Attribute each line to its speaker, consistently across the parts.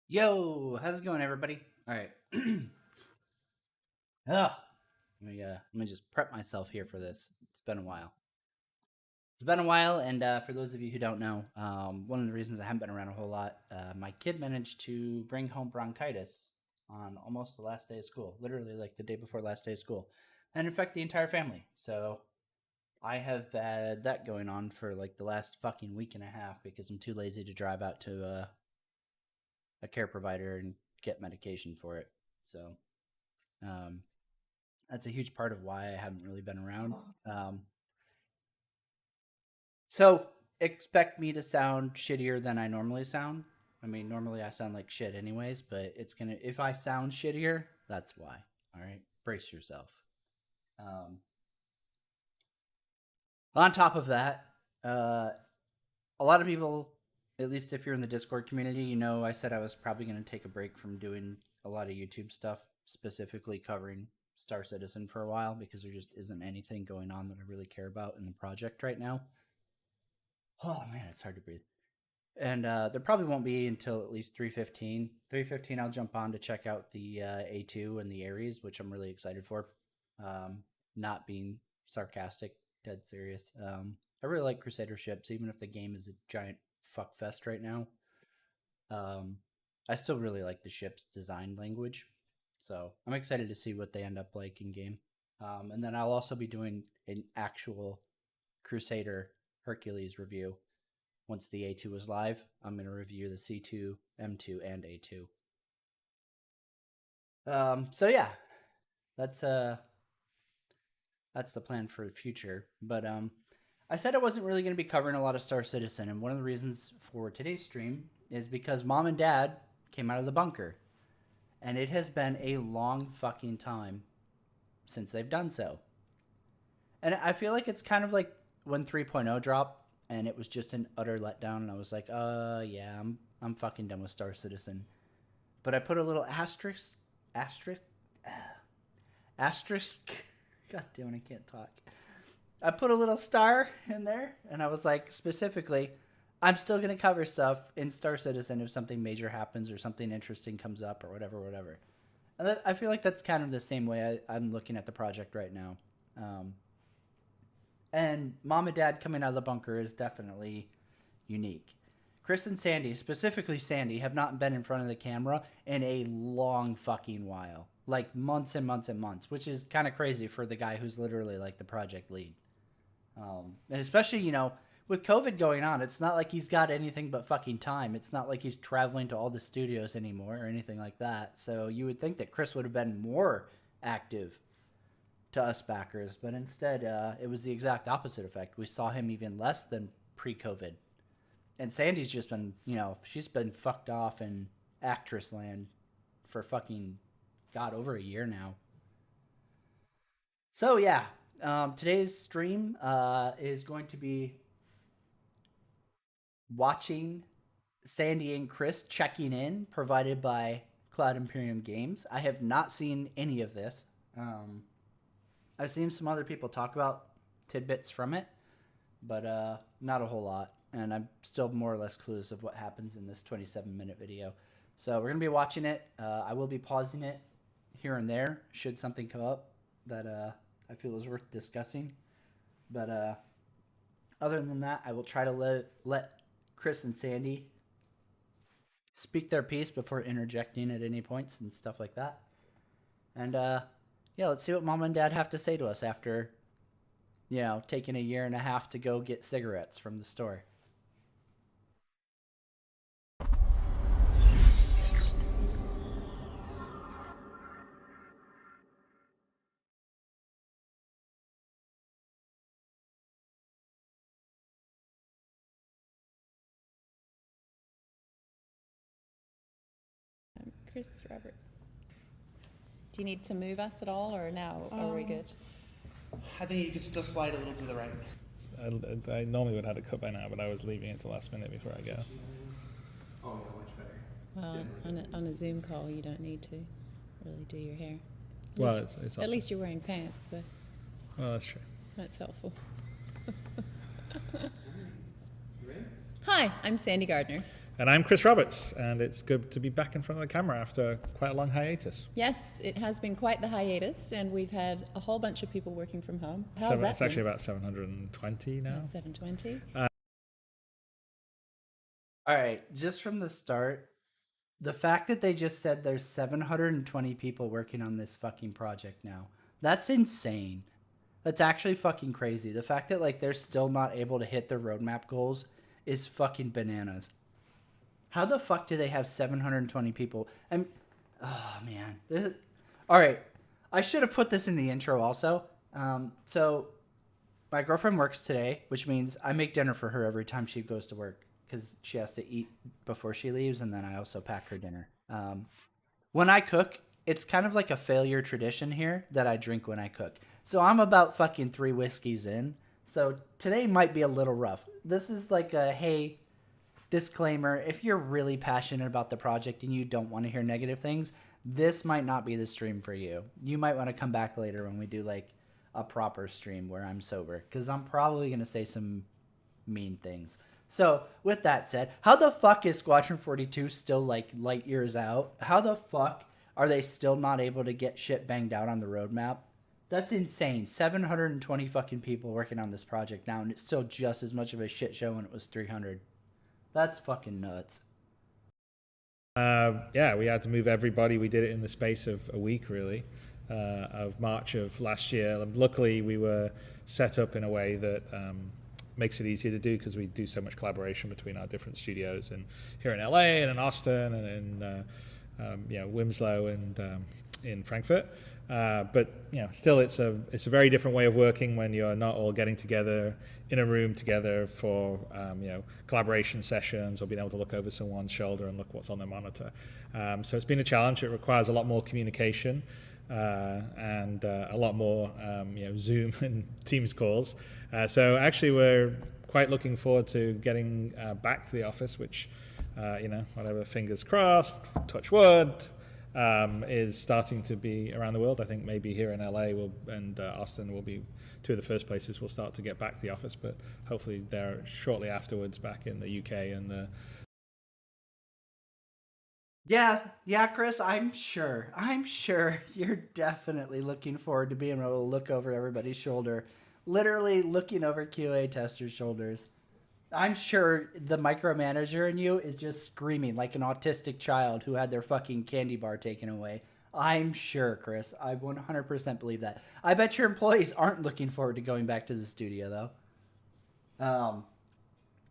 Speaker 1: Yo, how's it going, everybody? All right. Let me just prep myself here for this. It's been a while. And for those of you who don't know, one of the reasons I haven't been around a whole lot, my kid managed to bring home bronchitis on almost the last day of school, literally like the day before last day of school, and infect the entire family. So I have had that going on for like the last fucking week and a half because I'm too lazy to drive out to a care provider and get medication for it. So um, that's a huge part of why I haven't really been around. Um, so expect me to sound shittier than I normally sound. I mean, normally I sound like shit anyways, but it's gonna if I sound shittier, that's why. All right, brace yourself. Um, on top of that, uh, a lot of people, at least if you're in the Discord community, you know I said I was probably going to take a break from doing a lot of YouTube stuff, specifically covering Star Citizen for a while because there just isn't anything going on that I really care about in the project right now. Oh man, it's hard to breathe. And there probably won't be until at least 3:15. 3:15, I'll jump on to check out the A2 and the Ares, which I'm really excited for. Um, Not being sarcastic, dead serious. I really like Crusader ships, even if the game is a giant fuck fest right now. Um, I still really like the ship's design language, so I'm excited to see what they end up like in game. And then I'll also be doing an actual Crusader Hercules review once the A2 is live. I'm going to review the C2, M2, and A2. So yeah, that's uh that's the plan for the future. But I said I wasn't really going to be covering a lot of Star Citizen, and one of the reasons for today's stream is because Mom and Dad came out of the bunker, and it has been a long fucking time since they've done so. And I feel like it's kind of like when 3.0 dropped, and it was just an utter letdown, and I was like, yeah, I'm fucking done with Star Citizen. But I put a little asterisk, asterisk. God damn it, I can't talk. I put a little star in there, and I was like, specifically, I'm still gonna cover stuff in Star Citizen if something major happens or something interesting comes up or whatever. And I feel like that's kind of the same way I'm looking at the project right now. Um, and Mom and Dad coming out of the bunker is definitely unique. Chris and Sandy, specifically Sandy, have not been in front of the camera in a long fucking while. Like months and months and months, which is kind of crazy for the guy who's literally like the project lead. And especially, with COVID going on, it's not like he's got anything but fucking time. It's not like he's traveling to all the studios anymore or anything like that. So you would think that Chris would have been more active to us backers, but instead, it was the exact opposite effect. We saw him even less than pre-COVID. And Sandy's just been, she's been fucked off in actress land for fucking, God, over a year now. So, yeah, today's stream is going to be watching Sandy and Chris checking in, provided by Cloud Imperium Games. I have not seen any of this. I've seen some other people talk about tidbits from it, but not a whole lot. And I'm still more or less clueless of what happens in this 27-minute video. So we're going to be watching it. I will be pausing it here and there should something come up that I feel is worth discussing. But other than that, I will try to let Chris and Sandy speak their piece before interjecting at any points and stuff like that. And yeah, let's see what Mom and Dad have to say to us after, taking a year and a half to go get cigarettes from the store.
Speaker 2: Chris Roberts. Do you need to move us at all, or now are we good?
Speaker 3: I think you could still slide a little to the right.
Speaker 4: I normally would have had it cut by now, but I was leaving it the last minute before I go.
Speaker 3: Oh, much better.
Speaker 2: Well, on a Zoom call, you don't need to really do your hair.
Speaker 4: Well, it's also,
Speaker 2: at least you're wearing pants, though.
Speaker 4: Well, that's true.
Speaker 2: That's helpful. Hi, I'm Sandy Gardner.
Speaker 4: And I'm Chris Roberts, and it's good to be back in front of the camera after quite a long hiatus.
Speaker 2: Yes, it has been quite the hiatus, and we've had a whole bunch of people working from home. How's that
Speaker 4: It's actually about 720 now.
Speaker 2: 720.
Speaker 1: All right, just from the start, the fact that they just said there's 720 people working on this fucking project now, that's insane. That's actually fucking crazy. The fact that like they're still not able to hit their roadmap goals is fucking bananas. How the fuck do they have 720 people? Oh man. All right, I should have put this in the intro also. So my girlfriend works today, which means I make dinner for her every time she goes to work because she has to eat before she leaves, and then I also pack her dinner. When I cook, it's kind of like a failure tradition here that I drink when I cook. So I'm about fucking 3 whiskeys in. So today might be a little rough. This is like a, hey, disclaimer, if you're really passionate about the project and you don't want to hear negative things, this might not be the stream for you. You might want to come back later when we do like a proper stream where I'm sober, because I'm probably going to say some mean things. So with that said, how the fuck is Squadron 42 still like light years out? How the fuck are they still not able to get shit banged out on the roadmap? That's insane. 720 fucking people working on this project now, and it's still just as much of a shit show when it was 300. That's fucking nuts.
Speaker 4: Yeah, we had to move everybody. We did it in the space of a week, really, of March of last year. Luckily, we were set up in a way that makes it easier to do because we do so much collaboration between our different studios, and here in LA and in Austin and in Winslow and in Frankfurt. But still, it's a very different way of working when you're not all getting together in a room together for collaboration sessions or being able to look over someone's shoulder and look what's on their monitor. So it's been a challenge. It requires a lot more communication and a lot more Zoom and Teams calls. So actually, we're quite looking forward to getting back to the office, which whatever, fingers crossed, touch wood. Is starting to be around the world. I think maybe here in LA and Austin will be two of the first places we'll start to get back to the office, but hopefully they're shortly afterwards back in the UK and the...
Speaker 1: Yeah, Chris, I'm sure you're definitely looking forward to being able to look over everybody's shoulder, literally looking over QA testers' shoulders. I'm sure the micromanager in you is just screaming like an autistic child who had their fucking candy bar taken away. I'm sure, Chris. I 100% believe that. I bet your employees aren't looking forward to going back to the studio, though.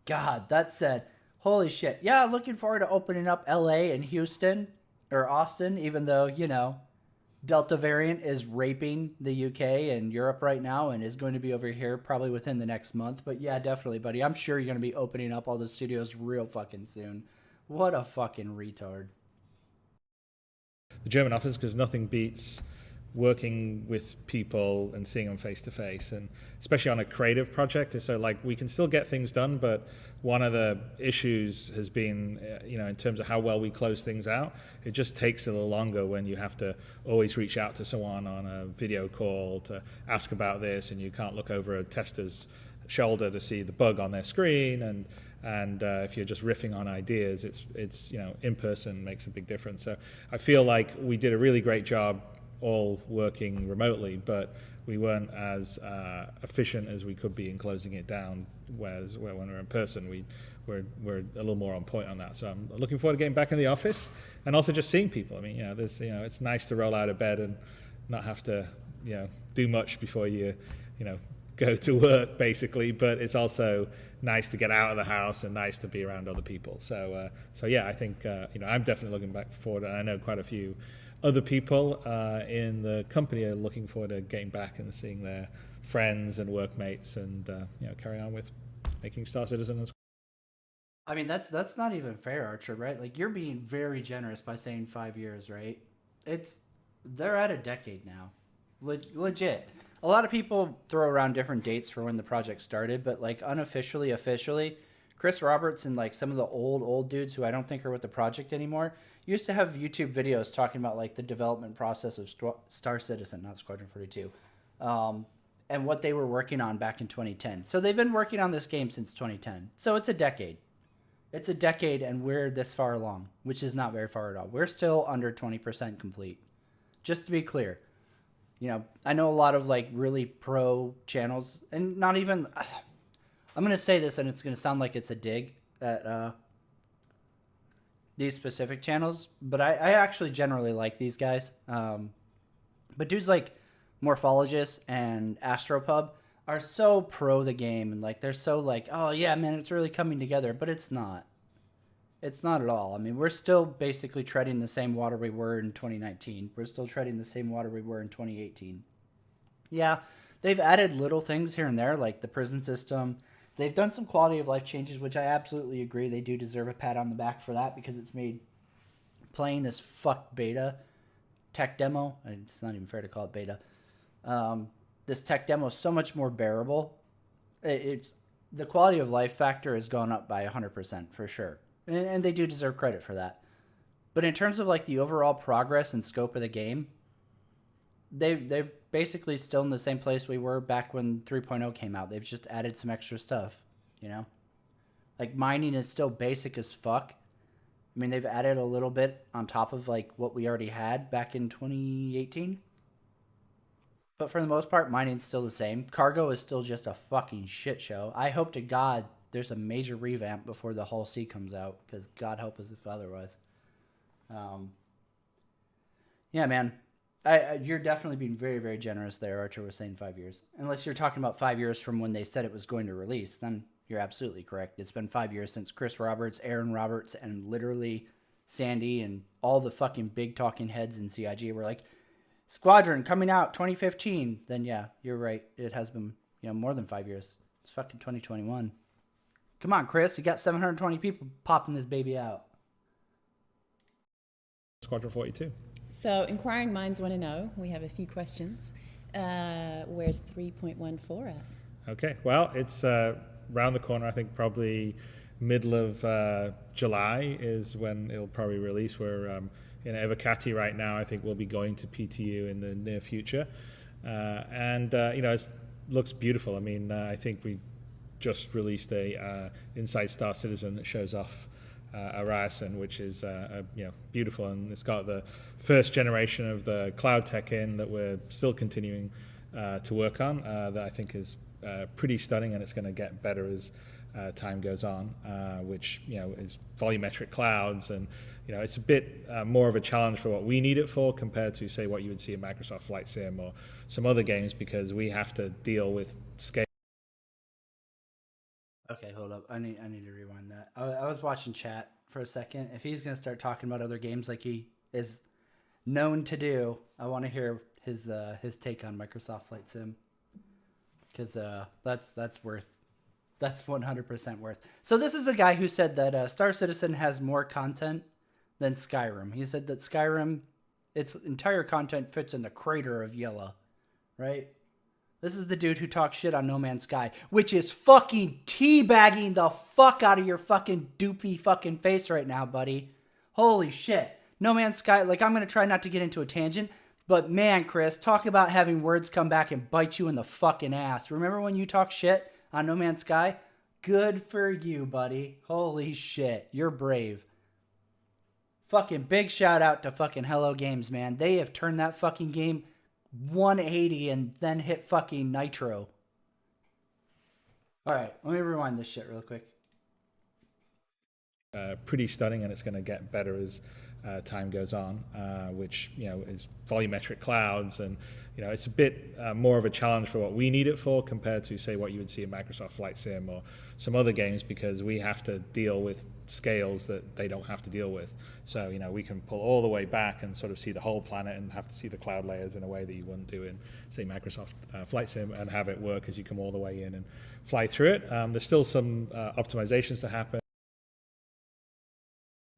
Speaker 1: God, that said, holy shit. Yeah, looking forward to opening up LA and Houston or Austin, even though, Delta variant is raping the UK and Europe right now and is going to be over here probably within the next month. But yeah, definitely, buddy. I'm sure you're going to be opening up all the studios real fucking soon. What a fucking retard.
Speaker 4: The German office, because nothing beats working with people and seeing them face to face, and especially on a creative project. So like we can still get things done, but one of the issues has been, in terms of how well we close things out, it just takes a little longer when you have to always reach out to someone on a video call to ask about this, and you can't look over a tester's shoulder to see the bug on their screen, and if you're just riffing on ideas, it's in person makes a big difference. So I feel like we did a really great job all working remotely, but we weren't as efficient as we could be in closing it down. Whereas when we're in person, we're a little more on point on that. So I'm looking forward to getting back in the office and also just seeing people. I mean, it's nice to roll out of bed and not have to do much before you go to work, basically. But it's also nice to get out of the house and nice to be around other people. So yeah, I think I'm definitely looking back forward, and I know quite a few other people in the company are looking forward to getting back and seeing their friends and workmates and carry on with making Star Citizen.
Speaker 1: I mean, that's not even fair, Archer, right? Like, you're being very generous by saying 5 years, right? They're at a decade now. Legit. A lot of people throw around different dates for when the project started, but like unofficially, officially, Chris Roberts and like some of the old dudes who I don't think are with the project anymore used to have YouTube videos talking about like the development process of Star Citizen, not Squadron 42, and what they were working on back in 2010. So they've been working on this game since 2010. So it's a decade. It's a decade and we're this far along, which is not very far at all. We're still under 20% complete. Just to be clear. You know, I know a lot of like really pro channels, and not even, I'm going to say this and it's going to sound like it's a dig at these specific channels, but I actually generally like these guys. But dudes like Morphologist and Astropub are so pro the game, and like they're so like, oh yeah, man, it's really coming together, but it's not. It's not at all. I mean, we're still basically treading the same water we were in 2019. We're still treading the same water we were in 2018. Yeah, they've added little things here and there, like the prison system. They've done some quality of life changes, which I absolutely agree. They do deserve a pat on the back for that, because it's made playing this fuck beta tech demo, it's not even fair to call it beta, this tech demo is so much more bearable. It's the quality of life factor has gone up by 100% for sure. And they do deserve credit for that. But in terms of like the overall progress and scope of the game, they're basically still in the same place we were back when 3.0 came out. They've just added some extra stuff, you know? Like mining is still basic as fuck. I mean, they've added a little bit on top of like what we already had back in 2018. But for the most part, mining's still the same. Cargo is still just a fucking shit show. I hope to God there's a major revamp before the Hull C comes out, because God help us if otherwise. Yeah, man. You're definitely being very, very generous there, Archer was saying 5 years. Unless you're talking about 5 years from when they said it was going to release, then you're absolutely correct. It's been 5 years since Chris Roberts, Aaron Roberts, and literally Sandy and all the fucking big talking heads in CIG were like, Squadron coming out 2015. Then yeah, you're right. It has been, you know, more than 5 years. It's fucking 2021. Come on, Chris. You got 720 people popping this baby out.
Speaker 4: Squadron 42.
Speaker 2: So, inquiring minds want to know. We have a few questions. Where's 3.14 at?
Speaker 4: Okay, well, it's round the corner. I think probably middle of July is when it'll probably release. We're in Evocati right now. I think we'll be going to PTU in the near future. And you know, it looks beautiful. I mean, I think we just released a Inside Star Citizen that shows off Ariasen, which is you know, beautiful, and it's got the first generation of the cloud tech in that we're still continuing to work on. That I think is pretty stunning, and it's going to get better as time goes on. Which, you know, is volumetric clouds, and you know, it's a bit more of a challenge for what we need it for compared to say what you would see in Microsoft Flight Sim or some other games, because we have to deal with scale.
Speaker 1: Okay, hold up. I need to rewind that. I was watching chat for a second. If he's gonna start talking about other games like he is known to do, I want to hear his take on Microsoft Flight Sim, because that's 100% worth. So this is a guy who said that Star Citizen has more content than Skyrim. He said that Skyrim, its entire content fits in the crater of Yella, right? This is the dude who talks shit on No Man's Sky, which is fucking teabagging the fuck out of your fucking doofy fucking face right now, buddy. Holy shit. No Man's Sky, like, I'm going to try not to get into a tangent, but man, Chris, talk about having words come back and bite you in the fucking ass. Remember when you talk shit on No Man's Sky? Good for you, buddy. Holy shit. You're brave. Fucking big shout out to fucking Hello Games, man. They have turned that fucking game 180 and then hit fucking Nitro. All right, let me rewind this shit real quick.
Speaker 4: Pretty stunning, and it's going to get better as time goes on, which, you know, is volumetric clouds, and you know, it's a bit more of a challenge for what we need it for compared to say what you would see in Microsoft Flight Sim or some other games, because we have to deal with scales that they don't have to deal with. So, you know, we can pull all the way back and sort of see the whole planet and have to see the cloud layers in a way that you wouldn't do in, say, Microsoft Flight Sim, and have it work as you come all the way in and fly through it. There's still some optimizations to happen.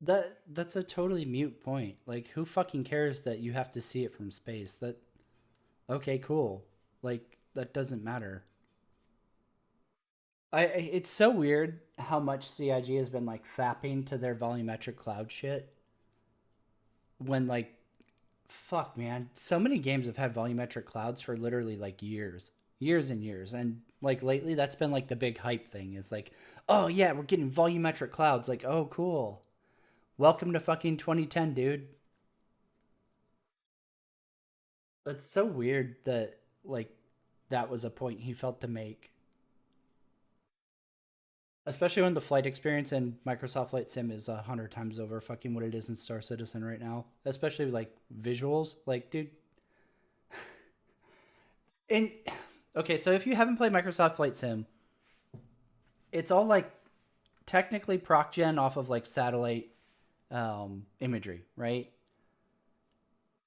Speaker 1: That's a totally mute point. Like, who fucking cares that you have to see it from space? Okay, cool. Like, that doesn't matter. It's so weird how much CIG has been like fapping to their volumetric cloud shit. When, like, fuck, man, so many games have had volumetric clouds for literally like years. years and years. And like lately, that's been like the big hype thing. It's like, oh yeah, we're getting volumetric clouds. Like, oh cool, welcome to fucking 2010, dude. It's so weird that like that was a point he felt to make, especially when the flight experience in Microsoft Flight Sim is 100 times over fucking what it is in Star Citizen right now. Especially like visuals, like dude. And okay, so if you haven't played Microsoft Flight Sim, it's all like technically proc gen off of like satellite imagery, right?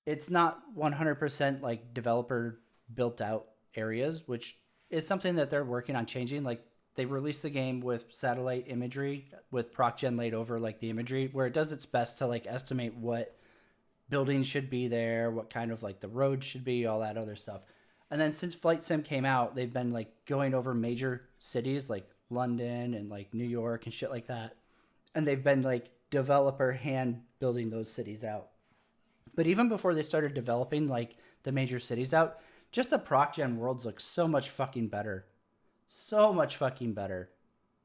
Speaker 1: It's not 100% like developer built out areas, which is something that they're working on changing. Like they released the game with satellite imagery with proc gen laid over like the imagery, where it does its best to like estimate what buildings should be there, what kind of like the roads should be, all that other stuff. And then since Flight Sim came out, they've been like going over major cities like London and like New York and shit like that. And they've been like developer hand building those cities out. But even before they started developing like the major cities out, just the proc gen worlds look so much fucking better. So much fucking better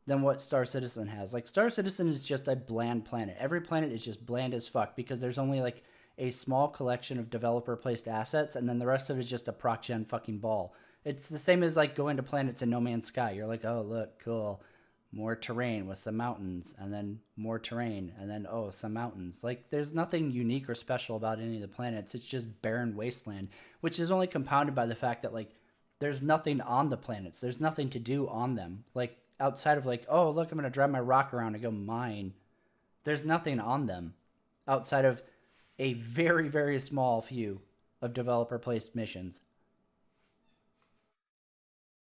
Speaker 1: than what Star Citizen has. Like Star Citizen is just a bland planet. Every planet is just bland as fuck because there's only like a small collection of developer placed assets and then the rest of it is just a proc gen fucking ball. It's the same as like going to planets in No Man's Sky. You're like, oh look, cool. More terrain with some mountains and then more terrain and then oh some mountains. Like there's nothing unique or special about any of the planets. It's just barren wasteland, which is only compounded by the fact that like there's nothing on the planets. There's nothing to do on them. Like outside of like, oh look, I'm gonna drive my rock around and go mine. There's nothing on them outside of a very, very small few of developer placed missions.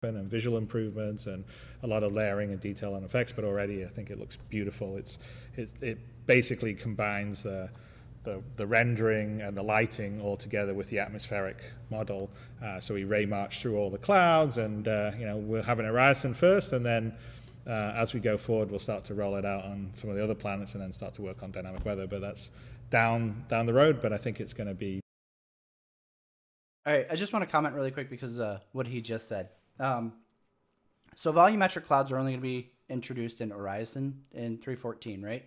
Speaker 4: And visual improvements and a lot of layering and detail and effects, but already I think it looks beautiful. It basically combines the rendering and the lighting all together with the atmospheric model. So we ray march through all the clouds, and we're having Horizon first, and then as we go forward, we'll start to roll it out on some of the other planets, and then start to work on dynamic weather. But that's down the road. But I think it's going to be.
Speaker 1: All right, I just want to comment really quick because what he just said. So volumetric clouds are only going to be introduced in Horizon in 3.14, right?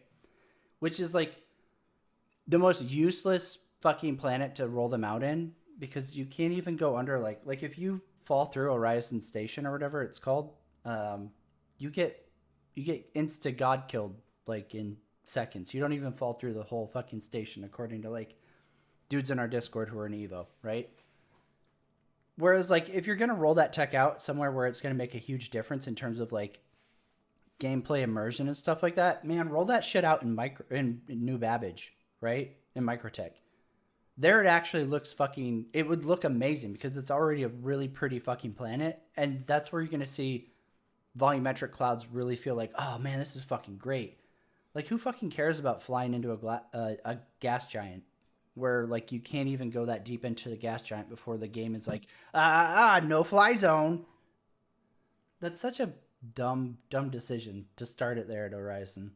Speaker 1: Which is like the most useless fucking planet to roll them out in because you can't even go under like if you fall through Horizon Station or whatever it's called, you get insta god killed like in seconds. You don't even fall through the whole fucking station according to like dudes in our Discord who are in Evo, right? Whereas, like, if you're going to roll that tech out somewhere where it's going to make a huge difference in terms of, like, gameplay immersion and stuff like that, man, roll that shit out in New Babbage, right? In Microtech. There it actually looks fucking... It would look amazing because it's already a really pretty fucking planet. And that's where you're going to see volumetric clouds really feel like, oh, man, this is fucking great. Like, who fucking cares about flying into a gas giant? Where like you can't even go that deep into the gas giant before the game is like no fly zone. That's such a dumb decision to start it there at Horizon.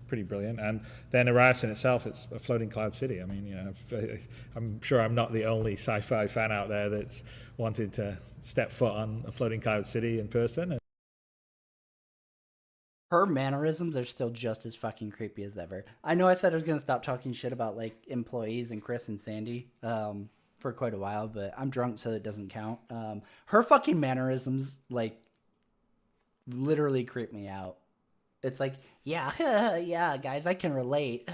Speaker 4: Pretty brilliant. And then Horizon itself, it's a floating cloud city. I mean, I'm sure I'm not the only sci-fi fan out there that's wanted to step foot on a floating cloud city in person.
Speaker 1: Her mannerisms are still just as fucking creepy as ever. I know I said I was going to stop talking shit about like employees and Chris and Sandy for quite a while, but I'm drunk so it doesn't count. Her fucking mannerisms like literally creep me out. It's like, yeah, yeah, guys, I can relate.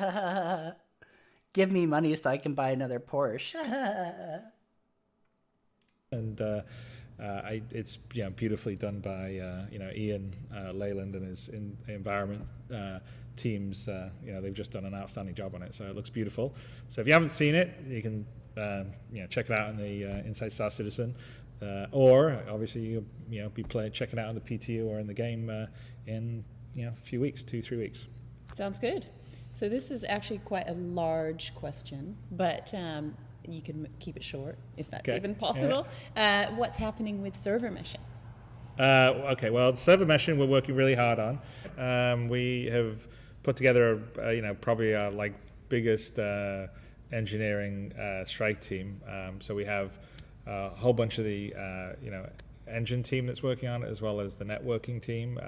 Speaker 1: Give me money so I can buy another Porsche.
Speaker 4: And it's beautifully done by Ian Leyland and his environment teams. They've just done an outstanding job on it, so it looks beautiful. So if you haven't seen it, you can check it out in the Inside Star Citizen, or obviously you'll be checking it out on the PTU or in the game in a few weeks, 2-3 weeks.
Speaker 2: Sounds good. So this is actually quite a large question, but you can keep it short if that's even possible. Yeah. What's happening with server meshing?
Speaker 4: Okay, well, server meshing we're working really hard on. We have put together probably our like biggest engineering strike team. So we have a whole bunch of the engine team that's working on it, as well as the networking team,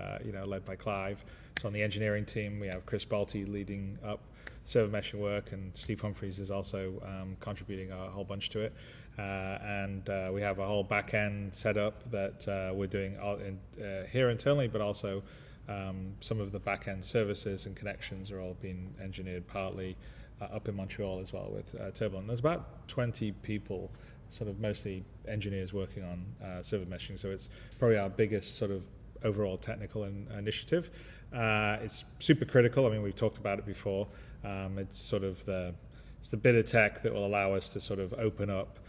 Speaker 4: led by Clive. So on the engineering team, we have Chris Balti leading up server meshing work, and Steve Humphreys is also contributing a whole bunch to it. And we have a whole back-end setup that we're doing here internally, but also some of the back-end services and connections are all being engineered partly up in Montreal as well with Turbulent. There's about 20 people, sort of mostly engineers, working on server meshing. So it's probably our biggest sort of overall technical initiative. It's super critical. I mean, we've talked about it before. It's sort of it's the bit of tech that will allow us to sort of open up.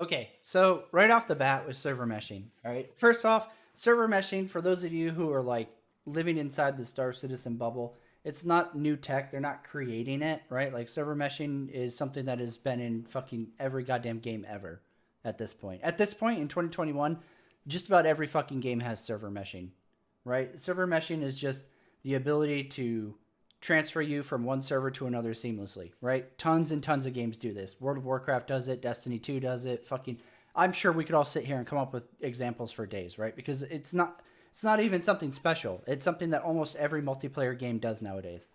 Speaker 1: Okay, so right off the bat with server meshing, all right? First off, server meshing, for those of you who are like living inside the Star Citizen bubble, it's not new tech. They're not creating it, right? Like server meshing is something that has been in fucking every goddamn game ever at this point. At this point in 2021, just about every fucking game has server meshing, right? Server meshing is just the ability to transfer you from one server to another seamlessly, right? Tons and tons of games do this. World of Warcraft does it. Destiny 2 does it. I'm sure we could all sit here and come up with examples for days, right? Because it's not even something special. It's something that almost every multiplayer game does nowadays.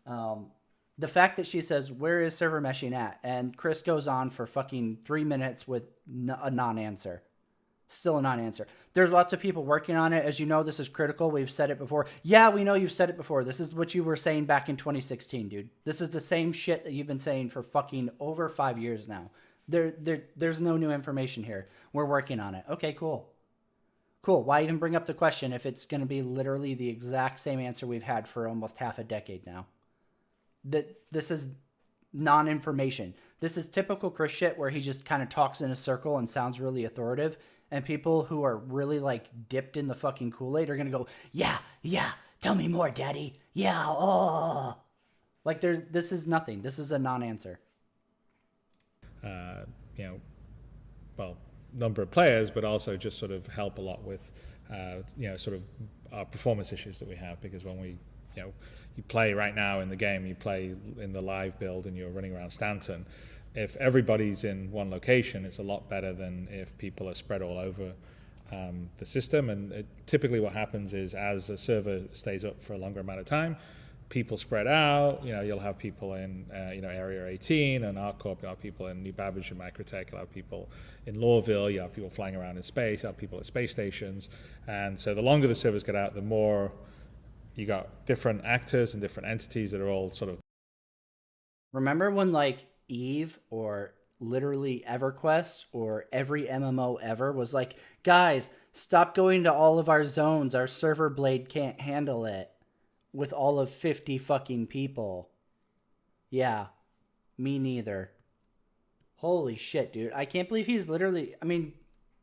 Speaker 1: The fact that she says, where is server meshing at? And Chris goes on for fucking 3 minutes with a non-answer. Still a non-answer. There's lots of people working on it. As you know, this is critical. We've said it before. Yeah, we know you've said it before. This is what you were saying back in 2016, dude. This is the same shit that you've been saying for fucking over 5 years now. There's no new information here. We're working on it. Okay, cool. Cool. Why even bring up the question if it's going to be literally the exact same answer we've had for almost half a decade now? This is non-information. This is typical Chris shit where he just kind of talks in a circle and sounds really authoritative. And people who are really like dipped in the fucking Kool-Aid are going to go, yeah, tell me more, daddy. Yeah, oh. Like this is nothing. This is a non-answer.
Speaker 4: Number of players, but also just sort of help a lot with, sort of our performance issues that we have, because when we, you play right now in the game, you play in the live build and you're running around Stanton. If everybody's in one location, it's a lot better than if people are spread all over the system. And typically what happens is, as a server stays up for a longer amount of time, people spread out. You'll have people in Area 18 and ArcCorp. You'll have people in New Babbage and Microtech. You'll have people in Lawville. You'll have people flying around in space. You'll have people at space stations. And so the longer the servers get out, the more you got different actors and different entities that are all sort of...
Speaker 1: Remember when like Eve or literally EverQuest or every MMO ever was like, guys, stop going to all of our zones. Our server blade can't handle it. With all of 50 fucking people. Yeah, me neither. Holy shit, dude. I can't believe he's literally... I mean,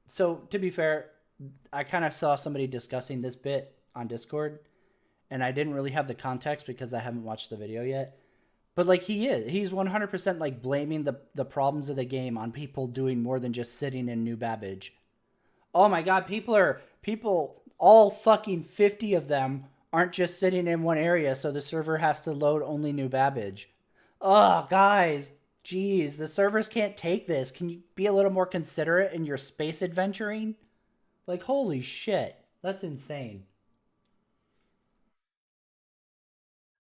Speaker 1: so to be fair, I kind of saw somebody discussing this bit on Discord, and I didn't really have the context because I haven't watched the video yet. But like he's 100% like blaming the problems of the game on people doing more than just sitting in New Babbage. Oh my god, people, all fucking 50 of them aren't just sitting in one area, so the server has to load only New Babbage. Oh, guys, geez, the servers can't take this. Can you be a little more considerate in your space adventuring? Like, holy shit, that's insane.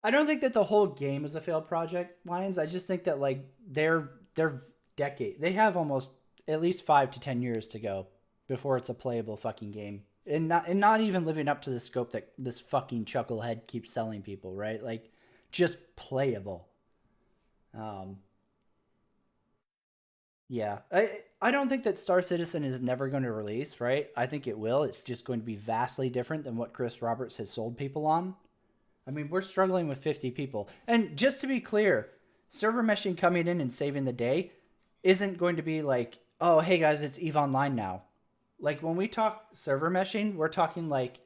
Speaker 1: I don't think that the whole game is a failed project, Lions. I just think that like they're they have almost at least 5 to 10 years to go before it's a playable fucking game. And not even living up to the scope that this fucking chucklehead keeps selling people, right? Like, just playable. Yeah. I don't think that Star Citizen is never going to release, right? I think it will. It's just going to be vastly different than what Chris Roberts has sold people on. I mean, we're struggling with 50 people. And just to be clear, server meshing coming in and saving the day isn't going to be like, oh, hey guys, it's EVE Online now. Like, when we talk server meshing, we're talking, like,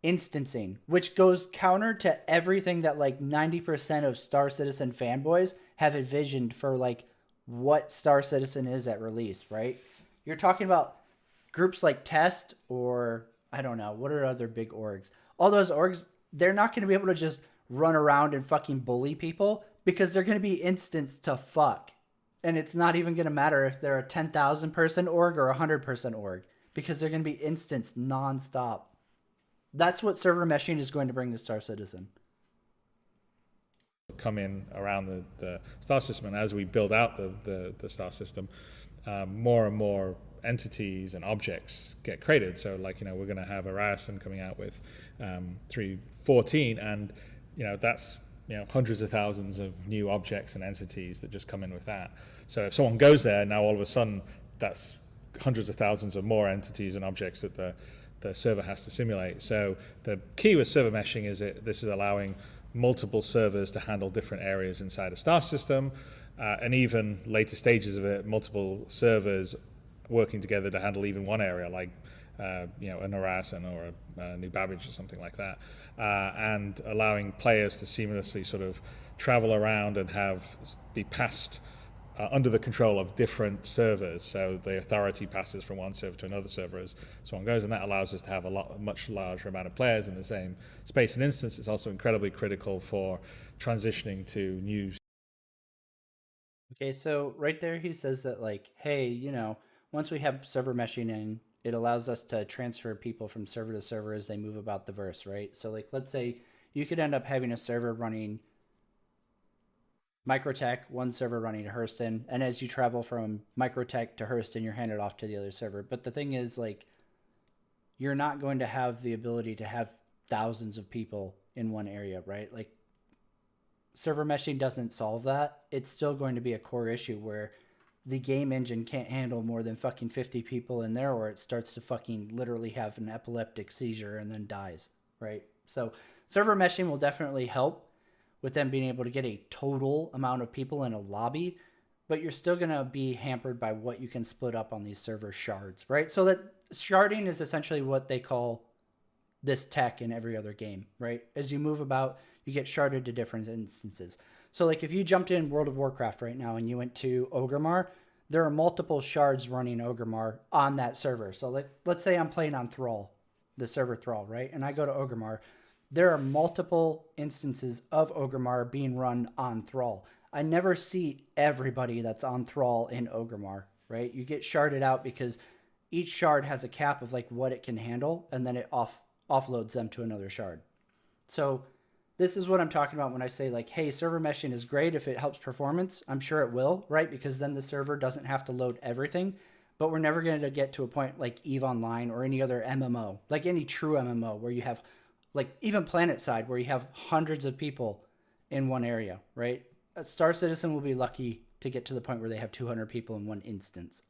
Speaker 1: instancing, which goes counter to everything that, like, 90% of Star Citizen fanboys have envisioned for, like, what Star Citizen is at release, right? You're talking about groups like Test or, I don't know, what are other big orgs? All those orgs, they're not going to be able to just run around and fucking bully people because they're going to be instanced to fuck. And it's not even going to matter if they're a 10,000 person org or a 100-person org, because they're going to be instanced nonstop. That's what server meshing is going to bring to Star Citizen.
Speaker 4: Come in around the star system, and as we build out the star system, more and more entities and objects get created. So like, we're going to have Arasan coming out with 3.14, and that's hundreds of thousands of new objects and entities that just come in with that. So if someone goes there now, all of a sudden that's hundreds of thousands of more entities and objects that the server has to simulate. So the key with server meshing is this is allowing multiple servers to handle different areas inside a star system, and even later stages of it, multiple servers working together to handle even one area, like an Arasan or a New Babbage or something like that, and allowing players to seamlessly sort of travel around and be passed under the control of different servers. So the authority passes from one server to another server as someone goes, and that allows us to have much larger amount of players in the same space and instance. It's also incredibly critical for transitioning to new.
Speaker 1: Okay, so right there he says that, like, hey, once we have server meshing in, it allows us to transfer people from server to server as they move about the verse, right? So like, let's say you could end up having a server running Microtech, one server running Hurston, and as you travel from Microtech to Hurston, you're handed off to the other server. But the thing is, like, you're not going to have the ability to have thousands of people in one area, right? Like, server meshing doesn't solve that. It's still going to be a core issue where the game engine can't handle more than fucking 50 people in there, or it starts to fucking literally have an epileptic seizure and then dies, right? So server meshing will definitely help with them being able to get a total amount of people in a lobby, but you're still going to be hampered by what you can split up on these server shards, right? So that sharding is essentially what they call this tech in every other game, right? As you move about, you get sharded to different instances. So like if you jumped in World of Warcraft right now and you went to Orgrimmar, there are multiple shards running Orgrimmar on that server. So let's say I'm playing on Thrall, the server Thrall, right? And I go to Orgrimmar. There are multiple instances of Orgrimmar being run on Thrall. I never see everybody that's on Thrall in Orgrimmar, right? You get sharded out because each shard has a cap of like what it can handle, and then it offloads them to another shard. So this is what I'm talking about when I say like, hey, server meshing is great if it helps performance. I'm sure it will, right? Because then the server doesn't have to load everything. But we're never going to get to a point like EVE Online or any other MMO, like any true MMO where you have, like even PlanetSide, where you have hundreds of people in one area, right? Star Citizen will be lucky to get to the point where they have 200 people in one instance.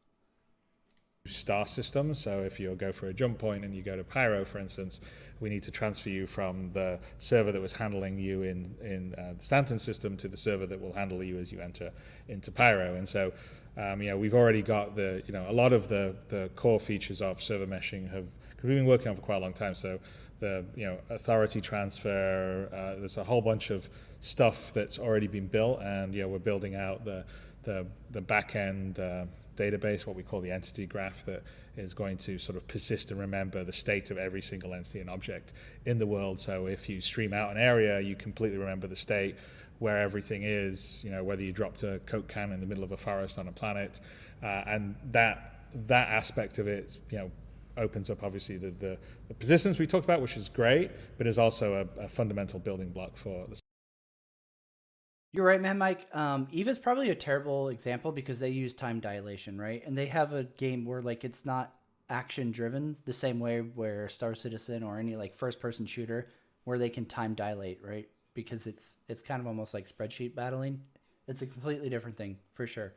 Speaker 4: Star system. So if you go for a jump point and you go to Pyro, for instance, we need to transfer you from the server that was handling you in the Stanton system to the server that will handle you as you enter into Pyro. And so we've already got a lot of the core features of server meshing because we've been working on for quite a long time. So the authority transfer, there's a whole bunch of stuff that's already been built, and we're building out the back end database, what we call the entity graph, that is going to sort of persist and remember the state of every single entity and object in the world. So if you stream out an area, you completely remember the state where everything is, whether you dropped a Coke can in the middle of a forest on a planet, and that aspect of it, opens up obviously the persistence we talked about, which is great, but is also a fundamental building block for the.
Speaker 1: You're right, man, Mike. EVE is probably a terrible example because they use time dilation, right? And they have a game where like it's not action driven the same way where Star Citizen or any like first person shooter where they can time dilate, right? Because it's kind of almost like spreadsheet battling. It's a completely different thing for sure.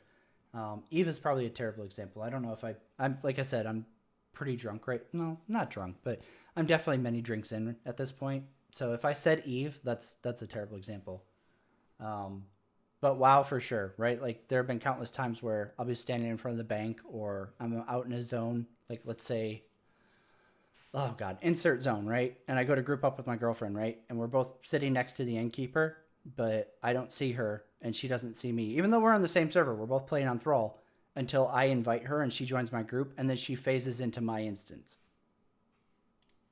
Speaker 1: EVE is probably a terrible example. I don't know if I'm like I said, I'm pretty drunk, right? No, not drunk, but I'm definitely many drinks in at this point. So if I said EVE, that's a terrible example. But WoW for sure, right? Like there have been countless times where I'll be standing in front of the bank or I'm out in a zone, like let's say, oh God, insert zone, right? And I go to group up with my girlfriend, right? And we're both sitting next to the innkeeper, but I don't see her and she doesn't see me. Even though we're on the same server, we're both playing on Thrall until I invite her and she joins my group and then she phases into my instance.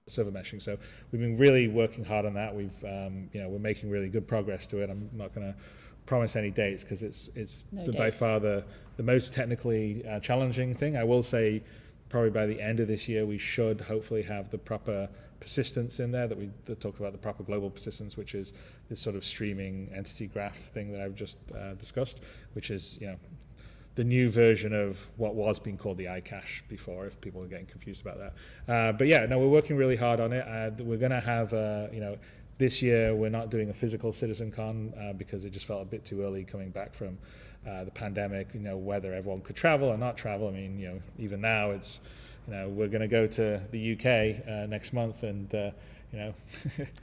Speaker 4: Server meshing. So we've been really working hard on that. We're making really good progress to it. I'm not going to promise any dates because it's
Speaker 2: No
Speaker 4: by
Speaker 2: dates.
Speaker 4: far the most technically challenging thing. I will say probably by the end of this year we should hopefully have the proper persistence in there that talk about the proper global persistence, which is this sort of streaming entity graph thing that I've just discussed, which is the new version of what was being called the iCache before, if people are getting confused about that. But yeah, no, we're working really hard on it. We're going to have, this year we're not doing a physical CitizenCon because it just felt a bit too early coming back from the pandemic, whether everyone could travel or not travel. I mean, even now it's, we're going to go to the UK next month and,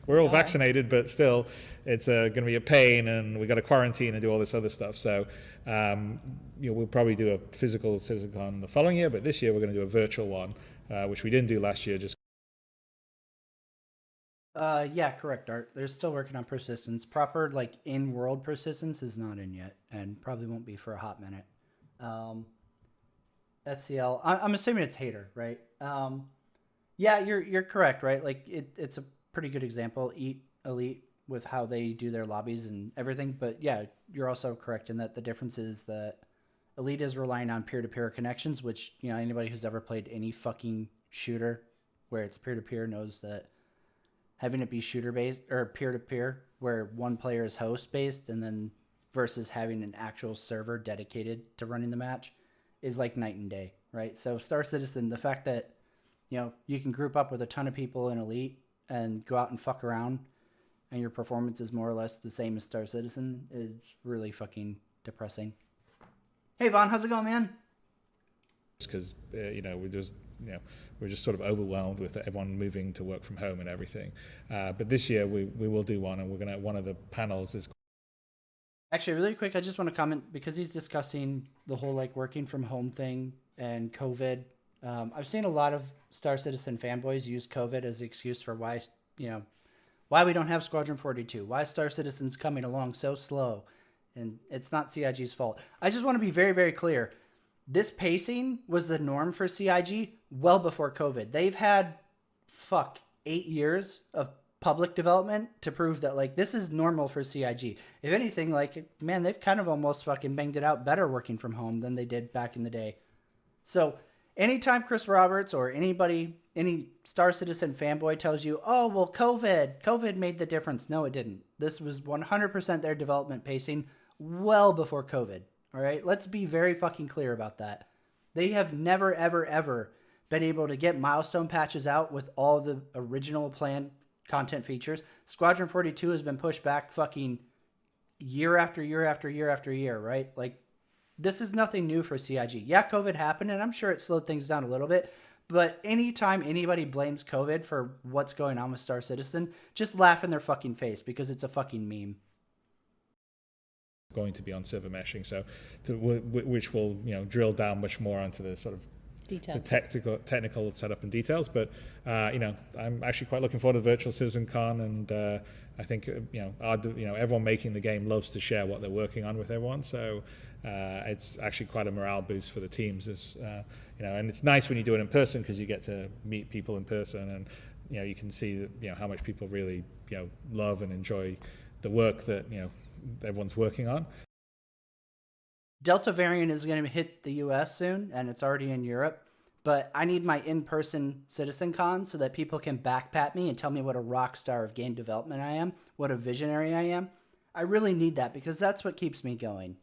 Speaker 4: we're all vaccinated, but still it's going to be a pain and we got to quarantine and do all this other stuff. So, we'll probably do a physical CitizenCon the following year, but this year we're going to do a virtual one, which we didn't do last year.
Speaker 1: Yeah, correct, Art. They're still working on persistence. Proper, in-world persistence is not in yet, and probably won't be for a hot minute. SCL, I'm assuming it's Hater, right? Yeah, you're correct, right? It's a pretty good example, Elite, with how they do their lobbies and everything. But yeah, you're also correct in that the difference is that Elite is relying on peer-to-peer connections, which, anybody who's ever played any fucking shooter where it's peer-to-peer knows that having it be shooter-based or peer-to-peer where one player is host-based and then versus having an actual server dedicated to running the match is like night and day, right? So Star Citizen, the fact that, you can group up with a ton of people in Elite and go out and fuck around and your performance is more or less the same as Star Citizen is really fucking depressing. Hey, Vaughn, how's it going, man?
Speaker 4: Because, we're just sort of overwhelmed with everyone moving to work from home and everything. But this year we will do one, and one of the panels is...
Speaker 1: Actually, really quick, I just want to comment because he's discussing the whole working from home thing and COVID. I've seen a lot of Star Citizen fanboys use COVID as the excuse for why we don't have Squadron 42, why Star Citizen's coming along so slow, and it's not CIG's fault. I just want to be very, very clear. This pacing was the norm for CIG well before COVID. They've had 8 years of public development to prove that this is normal for CIG. If anything, they've kind of almost fucking banged it out better working from home than they did back in the day. So anytime Chris Roberts or any Star Citizen fanboy tells you, oh, well, COVID made the difference. No, it didn't. This was 100% their development pacing well before COVID. All right, let's be very fucking clear about that. They have never, ever, ever been able to get milestone patches out with all the original planned content features. Squadron 42 has been pushed back fucking year after year after year after year, right? This is nothing new for CIG. Yeah, COVID happened, and I'm sure it slowed things down a little bit. But anytime anybody blames COVID for what's going on with Star Citizen, just laugh in their fucking face because it's a fucking meme.
Speaker 4: Going to be on server meshing, which will drill down much more onto the sort of
Speaker 2: details,
Speaker 4: the technical setup and details. But I'm actually quite looking forward to Virtual CitizenCon, and I think everyone making the game loves to share what they're working on with everyone. So it's actually quite a morale boost for the teams, and it's nice when you do it in person because you get to meet people in person, and you can see that, how much people really love and enjoy the work that everyone's working on.
Speaker 1: Delta variant is going to hit the US soon, and it's already in Europe. But I need my in-person CitizenCon so that people can backpat me and tell me what a rock star of game development I am, what a visionary I am. I really need that because that's what keeps me going.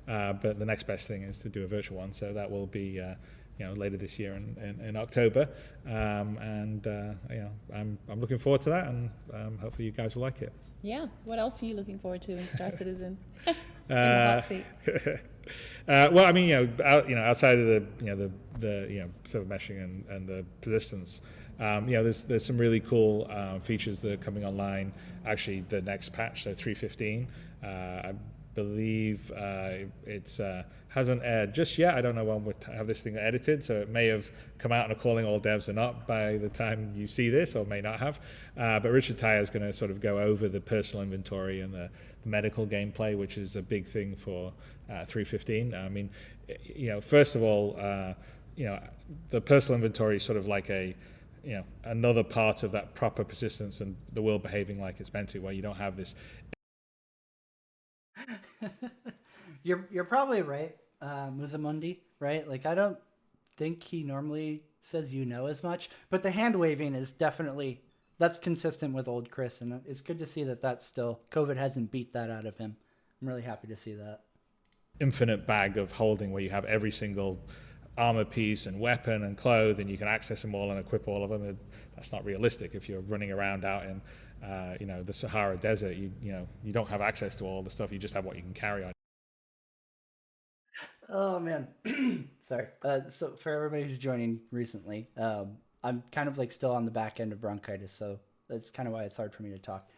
Speaker 4: But the next best thing is to do a virtual one, so that will be later this year in October, and I'm looking forward to that, and hopefully you guys will like it.
Speaker 2: Yeah. What else are you looking forward to in Star Citizen? In the hot seat.
Speaker 4: Well, I mean, outside of the server meshing and the persistence, there's some really cool features that are coming online. Actually, the next patch, so 3.15, I believe it's hasn't aired just yet. I don't know when we'll have this thing edited, so it may have come out and are calling all devs and up by the time you see this, or may not have. But Richard Tyre is going to sort of go over the personal inventory and the medical gameplay, which is a big thing for 3.15. I mean, first of all, the personal inventory is sort of like another part of that proper persistence and the world behaving like it's meant to, where you don't have this
Speaker 1: You're probably right, Muzamundi, right? Like I don't think he normally says as much, but the hand waving is definitely that's consistent with old Chris, and it's good to see that that's still COVID hasn't beat that out of him. I'm really happy to see that.
Speaker 4: Infinite bag of holding where you have every single armor piece and weapon and clothes, and you can access them all and equip all of them. That's not realistic if you're running around out in the Sahara Desert. You don't have access to all the stuff. You just have what you can carry on.
Speaker 1: Oh man, sorry. So for everybody who's joining recently, I'm kind of like still on the back end of bronchitis, so that's kind of why it's hard for me to talk.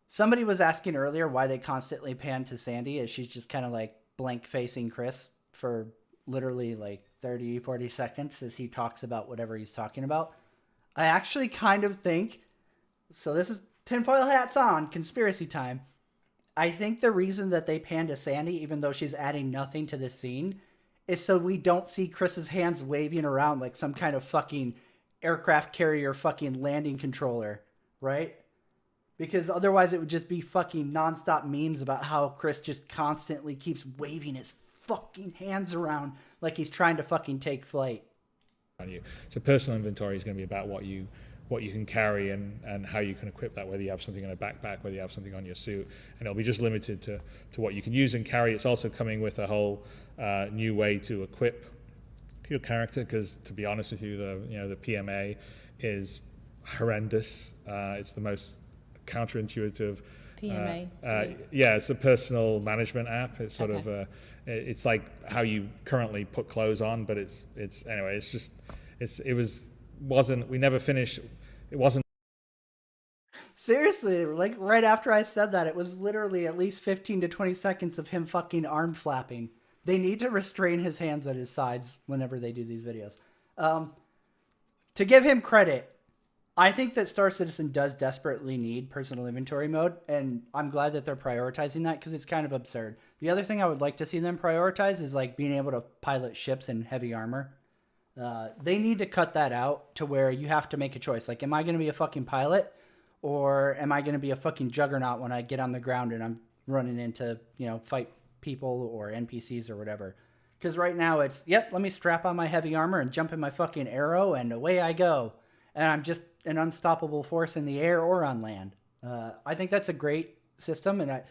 Speaker 1: Somebody was asking earlier why they constantly pan to Sandi as she's just kind of like blank facing Chris for literally like 30, 40 seconds as he talks about whatever he's talking about. I actually kind of think, so this is tinfoil hats on, conspiracy time. I think the reason that they pan to Sandi, even though she's adding nothing to the scene, is so we don't see Chris's hands waving around like some kind of fucking aircraft carrier fucking landing controller, right? Because otherwise it would just be fucking nonstop memes about how Chris just constantly keeps waving his fucking hands around like he's trying to fucking take flight.
Speaker 4: On you. So personal inventory is going to be about what you can carry and how you can equip that, whether you have something in a backpack, whether you have something on your suit, and it'll be just limited to what you can use and carry. It's also coming with a whole new way to equip your character, because to be honest with you, the PMA is horrendous. It's the most counterintuitive
Speaker 2: PMA.
Speaker 4: it's a personal management app. It's sort of it's like how you currently put clothes on, but it's anyway, we never finished. It wasn't.
Speaker 1: Seriously, like right after I said that, it was literally at least 15 to 20 seconds of him fucking arm flapping. They need to restrain his hands at his sides whenever they do these videos. To give him credit, I think that Star Citizen does desperately need personal inventory mode, and I'm glad that they're prioritizing that because it's kind of absurd. The other thing I would like to see them prioritize is like being able to pilot ships in heavy armor. They need to cut that out to where you have to make a choice. Like, am I going to be a fucking pilot, or am I going to be a fucking juggernaut when I get on the ground and I'm running into, fight people or NPCs or whatever? Because right now it's, let me strap on my heavy armor and jump in my fucking arrow and away I go. And I'm just an unstoppable force in the air or on land. I think that's a great system, and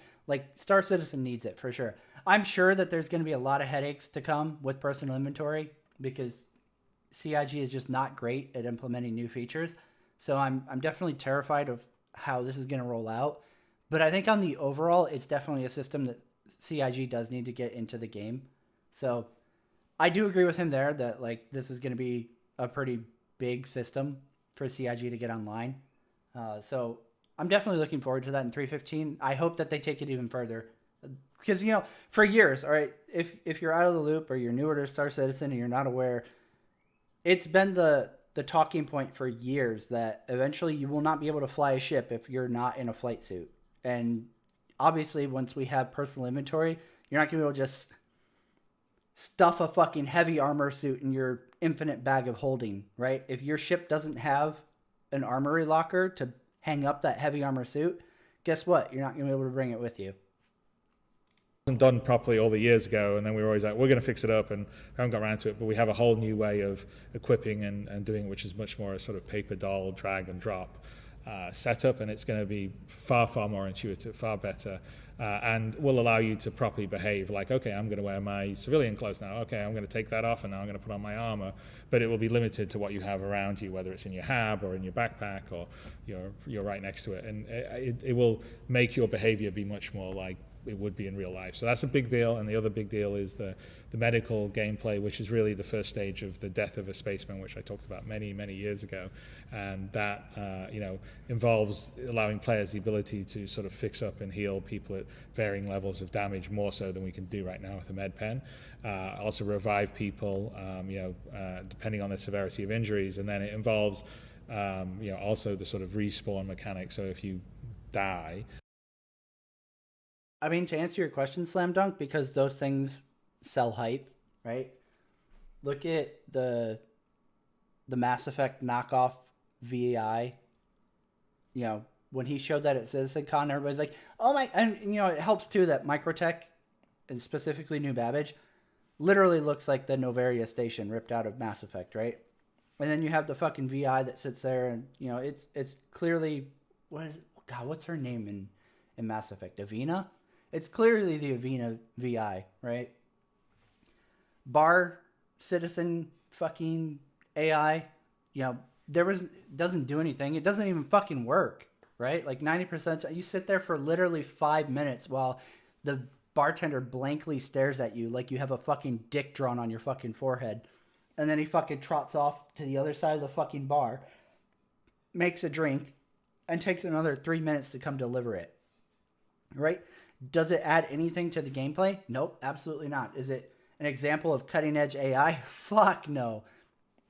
Speaker 1: Star Citizen needs it for sure. I'm sure that there's going to be a lot of headaches to come with personal inventory because CIG is just not great at implementing new features. So I'm definitely terrified of how this is going to roll out. But I think on the overall, it's definitely a system that CIG does need to get into the game. So I do agree with him there that this is going to be a pretty big system for CIG to get online. So I'm definitely looking forward to that in 3.15. I hope that they take it even further. Because, for years, all right, if you're out of the loop or you're newer to Star Citizen and you're not aware, it's been the talking point for years that eventually you will not be able to fly a ship if you're not in a flight suit. And obviously, once we have personal inventory, you're not going to be able to just stuff a fucking heavy armor suit in your infinite bag of holding, right? If your ship doesn't have an armory locker to hang up that heavy armor suit, guess what? You're not going to be able to bring it with you.
Speaker 4: Wasn't done properly all the years ago, and then we were always like, we're going to fix it up, and we haven't got around to it. But we have a whole new way of equipping and doing, which is much more a sort of paper doll, drag and drop setup, and it's going to be far, far more intuitive, far better, and will allow you to properly behave. Like, okay, I'm going to wear my civilian clothes now. Okay, I'm going to take that off, and now I'm going to put on my armor. But it will be limited to what you have around you, whether it's in your hab or in your backpack or you're right next to it, and it will make your behavior be much more like it would be in real life. So that's a big deal. And the other big deal is the medical gameplay, which is really the first stage of the death of a spaceman, which I talked about many, many years ago. And that, involves allowing players the ability to sort of fix up and heal people at varying levels of damage, more so than we can do right now with a med pen. Also revive people, depending on the severity of injuries. And then it involves, also the sort of respawn mechanic. So if you die,
Speaker 1: I mean, to answer your question, Slam Dunk, because those things sell hype, right? Look at the Mass Effect knockoff VI, when he showed that at CitizenCon, everybody's like, oh my, and you know, it helps too that Microtech, and specifically New Babbage, literally looks like the Novaria station ripped out of Mass Effect, right? And then you have the fucking VI that sits there, and you know, it's clearly, what's her name in Mass Effect? Avina? It's clearly the Avina VI, right? Bar citizen fucking AI, you know, doesn't do anything. It doesn't even fucking work, right? Like 90%, you sit there for literally 5 minutes while the bartender blankly stares at you like you have a fucking dick drawn on your fucking forehead. And then he fucking trots off to the other side of the fucking bar, makes a drink, and takes another 3 minutes to come deliver it. Right? Does it add anything to the gameplay? Nope, absolutely not. Is it an example of cutting edge AI? Fuck no.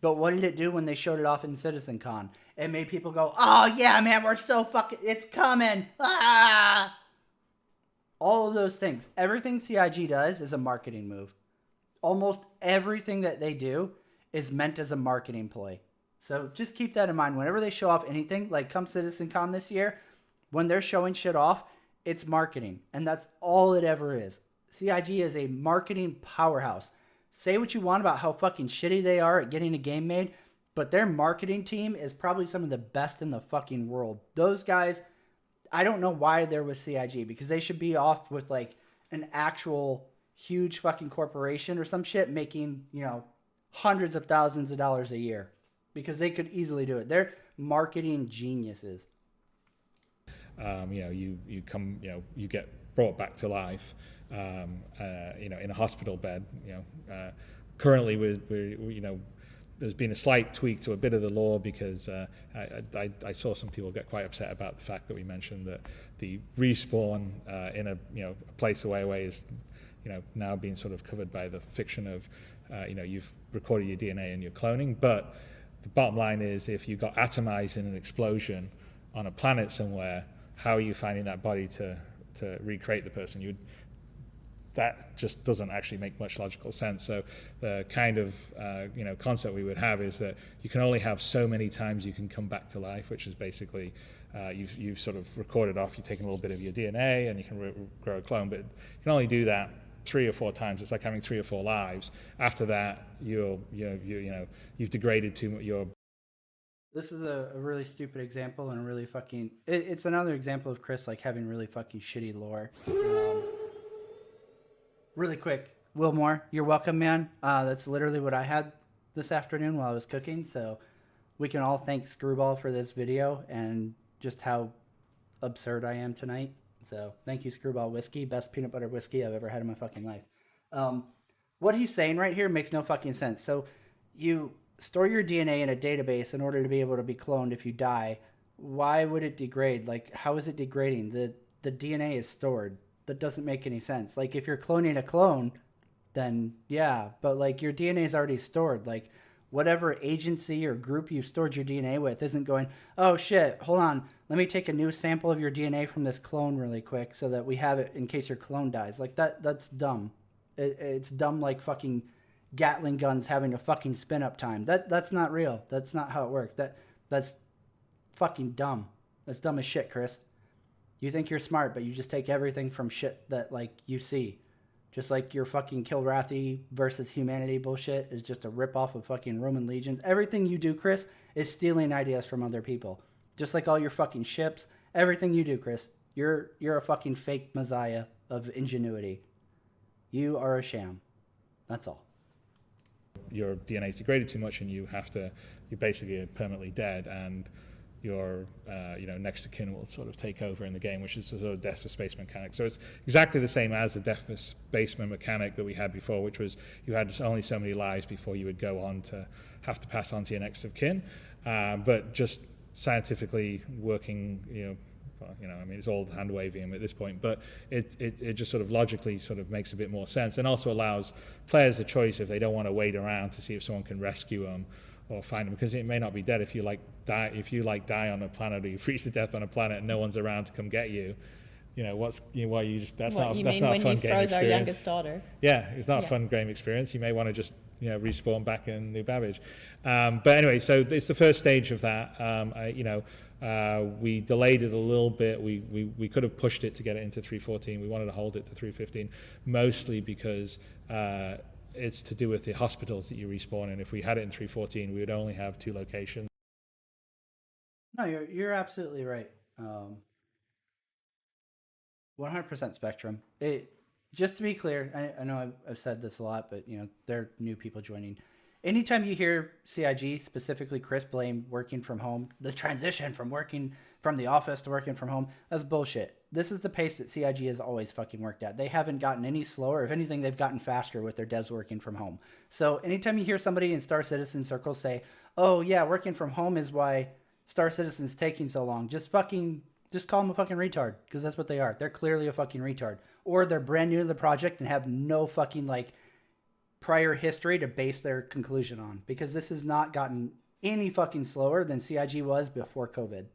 Speaker 1: But what did it do when they showed it off in CitizenCon? It made people go, oh yeah, man, we're so fucking, it's coming. Ah! All of those things. Everything CIG does is a marketing move. Almost everything that they do is meant as a marketing ploy. So just keep that in mind. Whenever they show off anything, like come CitizenCon this year, when they're showing shit off, it's marketing. And that's all it ever is. CIG is a marketing powerhouse. Say what you want about how fucking shitty they are at getting a game made, but their marketing team is probably some of the best in the fucking world. Those guys, I don't know why they're with CIG, because they should be off with like an actual huge fucking corporation or some shit making, you know, hundreds of thousands of dollars a year, because they could easily do it. They're marketing geniuses.
Speaker 4: You know, you come, you know, you get brought back to life, you know, in a hospital bed. You know, currently we're you know, there's been a slight tweak to a bit of the law, because I saw some people get quite upset about the fact that we mentioned that the respawn in a, you know, a place away is, you know, now being sort of covered by the fiction of, you know, you've recorded your DNA and you're cloning. But the bottom line is, if you got atomized in an explosion on a planet somewhere, how are you finding that body to recreate the person? That just doesn't actually make much logical sense. So the kind of you know, concept we would have is that you can only have so many times you can come back to life, which is basically you've sort of recorded off, you've taken a little bit of your DNA and you can grow a clone, but you can only do that 3 or 4 times. It's like having 3 or 4 lives. After that, you know, you've degraded too much.
Speaker 1: This is a really stupid example and a really fucking... It's another example of Chris like having really fucking shitty lore. Really quick, Wilmore, you're welcome, man. That's literally what I had this afternoon while I was cooking. So we can all thank Screwball for this video and just how absurd I am tonight. So thank you, Screwball Whiskey. Best peanut butter whiskey I've ever had in my fucking life. What he's saying right here makes no fucking sense. So you store your DNA in a database in order to be able to be cloned if you die. Why would it degrade? Like, how is it degrading? The DNA is stored. That doesn't make any sense. Like, if you're cloning a clone, then yeah, but like your DNA is already stored. Like, whatever agency or group you've stored your DNA with isn't going, oh shit, hold on, let me take a new sample of your DNA from this clone really quick so that we have it in case your clone dies. Like, that's dumb. It's dumb like fucking Gatling guns having a fucking spin up time. That's not real. That's not how it works. That's fucking dumb. That's dumb as shit, Chris. You think you're smart, but you just take everything from shit that like you see. Just like your fucking Kilrathi versus humanity bullshit is just a ripoff of fucking Roman legions. Everything you do, Chris, is stealing ideas from other people. Just like all your fucking ships. Everything you do, Chris. You're a fucking fake messiah of ingenuity. You are a sham. That's all.
Speaker 4: Your DNA is degraded too much and you're basically permanently dead, and your you know, next of kin will sort of take over in the game, which is the sort of death for space mechanic. So it's exactly the same as the death for spaceman mechanic that we had before, which was you had only so many lives before you would go on to have to pass on to your next of kin. But just scientifically working, you know, I mean, it's all hand waving at this point, but it just sort of logically sort of makes a bit more sense, and also allows players a choice if they don't want to wait around to see if someone can rescue them or find them, because it may not be dead. If you die on a planet, or you freeze to death on a planet and no one's around to come get you, you know, why you just, that's not a fun game experience. You mean when you froze our
Speaker 2: youngest daughter?
Speaker 4: Yeah, it's not a fun game experience. You may want to just, you know, respawn back in New Babbage. But anyway, so it's the first stage of that. We delayed it a little bit. We could have pushed it to get it into 3.14. We wanted to hold it to 3.15, mostly because it's to do with the hospitals that you respawn in. If we had it in 3.14, we would only have 2 locations.
Speaker 1: No, you're absolutely right. 100% Spectrum. Just to be clear, I know I've said this a lot, but there are new people joining. Anytime you hear CIG, specifically Chris, blame working from home, the transition from working from the office to working from home, that's bullshit. This is the pace that CIG has always fucking worked at. They haven't gotten any slower. If anything, they've gotten faster with their devs working from home. So anytime you hear somebody in Star Citizen circles say, oh yeah, working from home is why Star Citizen's taking so long, just call them a fucking retard, because that's what they are. They're clearly a fucking retard. Or they're brand new to the project and have no fucking prior history to base their conclusion on, because this has not gotten any fucking slower than CIG was before COVID.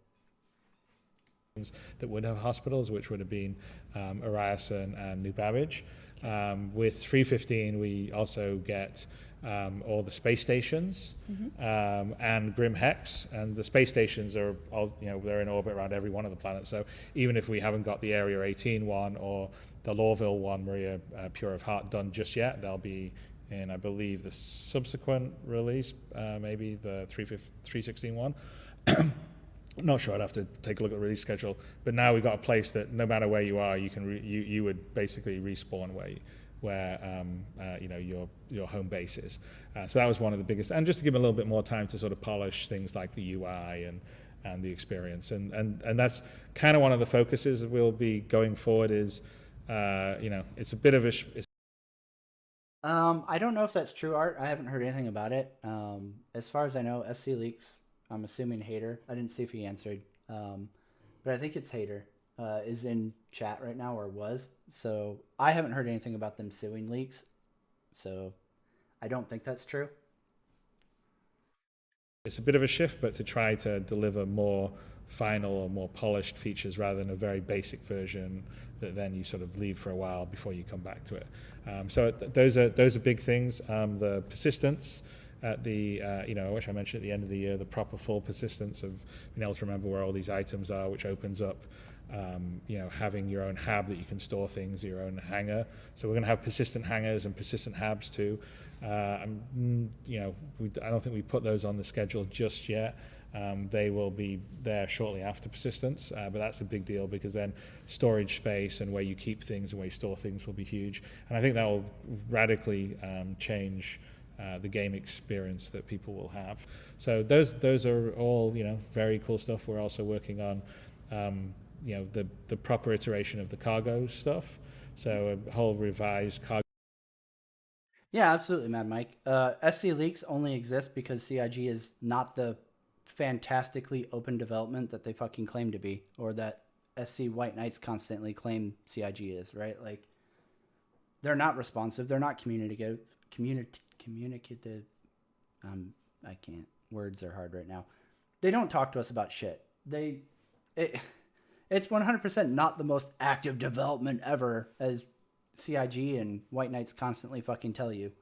Speaker 4: That would have hospitals, which would have been Arias and New Babbage. With 3.15, we also get all the space stations and Grim Hex, and the space stations are all, they're in orbit around every one of the planets. So even if we haven't got the Area 18 one or the Lawville one, Maria Pure of Heart, done just yet, they'll be in, I believe, the subsequent release, maybe the 3.16 one. Not sure. I'd have to take a look at the release schedule. But now we've got a place that no matter where you are, you can you would basically respawn where your home base is. So that was one of the biggest. And just to give them a little bit more time to sort of polish things like the UI and the experience. And that's kind of one of the focuses that we'll be going forward. Is it's a bit of a.
Speaker 1: I don't know if that's true, Art. I haven't heard anything about it. As far as I know, SC Leaks, I'm assuming Hater. I didn't see if he answered. But I think it's Hater is in chat right now, or was. So I haven't heard anything about them suing Leaks. So I don't think that's true.
Speaker 4: It's a bit of a shift, but to try to deliver more final or more polished features rather than a very basic version that then you sort of leave for a while before you come back to it. So those are big things. The persistence at the which I mentioned at the end of the year, the proper full persistence of being able to remember where all these items are, which opens up having your own hab that you can store things, your own hangar. So we're going to have persistent hangars and persistent habs too. I don't think we put those on the schedule just yet. They will be there shortly after persistence, but that's a big deal because then storage space and where you keep things and where you store things will be huge. And I think that will radically change the game experience that people will have. So those are all very cool stuff. We're also working on the proper iteration of the cargo stuff. So a whole revised cargo.
Speaker 1: Yeah, absolutely, Mad Mike. SC Leaks only exists because CIG is not the fantastically open development that they fucking claim to be, or that SC White Knights constantly claim CIG is, right? Like, they're not responsive. They're not communicative. I can't. Words are hard right now. They don't talk to us about shit. It's 100% not the most active development ever, as CIG and White Knights constantly fucking tell you.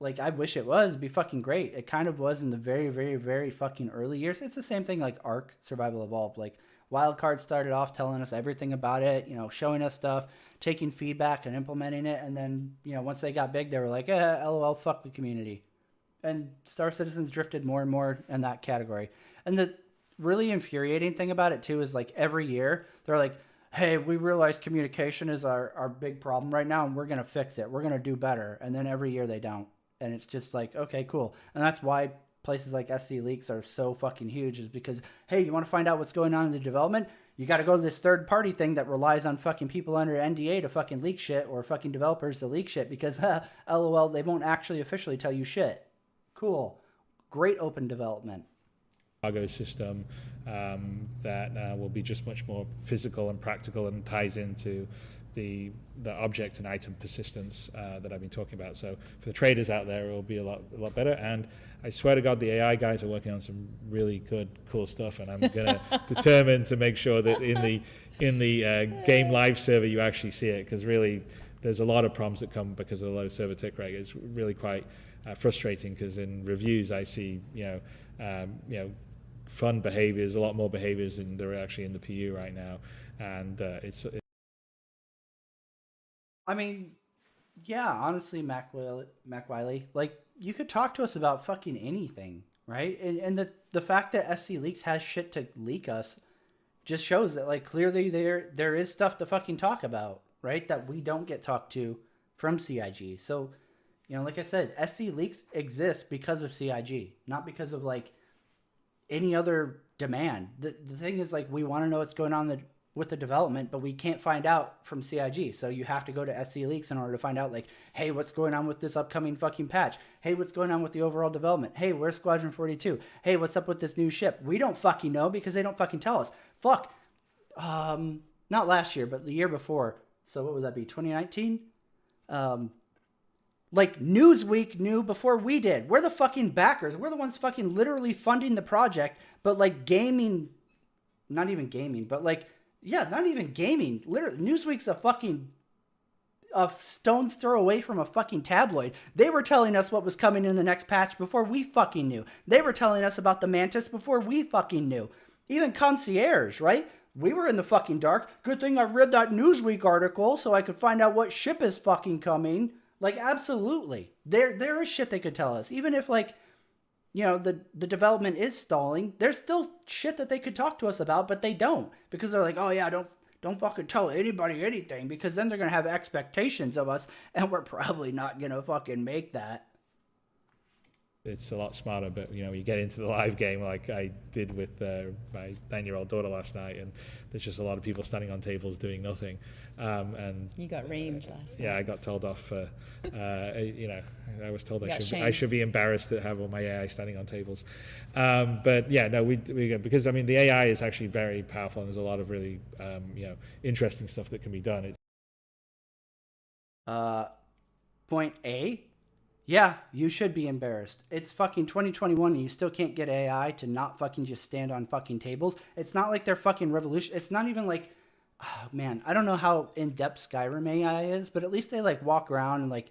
Speaker 1: Like, I wish it was. It'd be fucking great. It kind of was in the very, very, very fucking early years. It's the same thing like Ark, Survival Evolved. Like, Wildcard started off telling us everything about it, showing us stuff, taking feedback and implementing it. And then, once they got big, they were like, LOL, fuck the community. And Star Citizen's drifted more and more in that category. And the really infuriating thing about it, too, is like every year, they're like, hey, we realize communication is our big problem right now, and we're going to fix it. We're going to do better. And then every year they don't. And it's just like, okay, cool. And that's why places like SC Leaks are so fucking huge, is because, hey, you want to find out what's going on in the development? You got to go to this third party thing that relies on fucking people under NDA to fucking leak shit, or fucking developers to leak shit, because LOL, they won't actually officially tell you shit. Cool. Great open development.
Speaker 4: Cargo system that will be just much more physical and practical and ties into the object and item persistence that I've been talking about. So for the traders out there, it will be a lot better. And I swear to God, the AI guys are working on some really good, cool stuff. And I'm going to determine to make sure that in the game live server you actually see it, because really there's a lot of problems that come because of the low server tick rate. It's really quite frustrating, because in reviews I see fun behaviors, a lot more behaviors than there are actually in the PU right now. And
Speaker 1: I mean, yeah, honestly, Mac Wiley, like, you could talk to us about fucking anything, right? And the fact that SC Leaks has shit to leak us just shows that, like, clearly there is stuff to fucking talk about, right? That we don't get talked to from CIG. So, you know, like I said, SC Leaks exists because of CIG, not because of, like, any other demand. The thing is, like, we want to know what's going on with the development, but we can't find out from CIG. So you have to go to SC Leaks in order to find out, like, hey, what's going on with this upcoming fucking patch? Hey, what's going on with the overall development? Hey, where's Squadron 42? Hey, what's up with this new ship? We don't fucking know because they don't fucking tell us. Fuck. Not last year, but the year before. So what would that be? 2019? Like, Newsweek knew before we did. We're the fucking backers. We're the ones fucking literally funding the project, but, like, gaming, not even gaming, but, like, yeah, not even gaming. Literally, Newsweek's a stone's throw away from a fucking tabloid. They were telling us what was coming in the next patch before we fucking knew. They were telling us about the Mantis before we fucking knew. Even Concierge, right? We were in the fucking dark. Good thing I read that Newsweek article so I could find out what ship is fucking coming. Like, absolutely. There is shit they could tell us. Even if, like, you know, the development is stalling, there's still shit that they could talk to us about, but they don't. Because they're like, oh yeah, don't fucking tell anybody anything, because then they're going to have expectations of us, and we're probably not going to fucking make that.
Speaker 4: it's a lot smarter, but you know, you get into the live game like I did with my 9-year-old daughter last night, and there's just a lot of people standing on tables doing nothing. And
Speaker 2: you got reamed last night.
Speaker 4: Yeah, I got told off. You know, I was told I should be embarrassed to have all my AI standing on tables. But yeah, no, we because I mean the AI is actually very powerful, and there's a lot of really you know, interesting stuff that can be done.
Speaker 1: Point A. Yeah, you should be embarrassed. It's fucking 2021 and you still can't get AI to not fucking just stand on fucking tables. It's not like they're fucking revolution. It's not even like, oh man, I don't know how in-depth Skyrim AI is, but at least they like walk around and like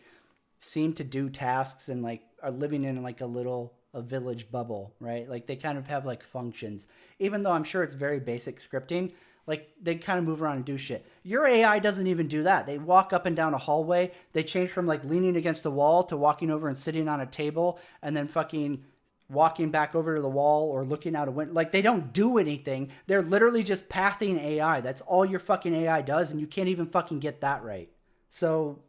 Speaker 1: seem to do tasks and like are living in like a village bubble, right? Like they kind of have like functions, even though I'm sure it's very basic scripting. Like, they kind of move around and do shit. Your AI doesn't even do that. They walk up and down a hallway. They change from, like, leaning against a wall to walking over and sitting on a table and then fucking walking back over to the wall or looking out a window. Like, they don't do anything. They're literally just pathing AI. That's all your fucking AI does, and you can't even fucking get that right. So,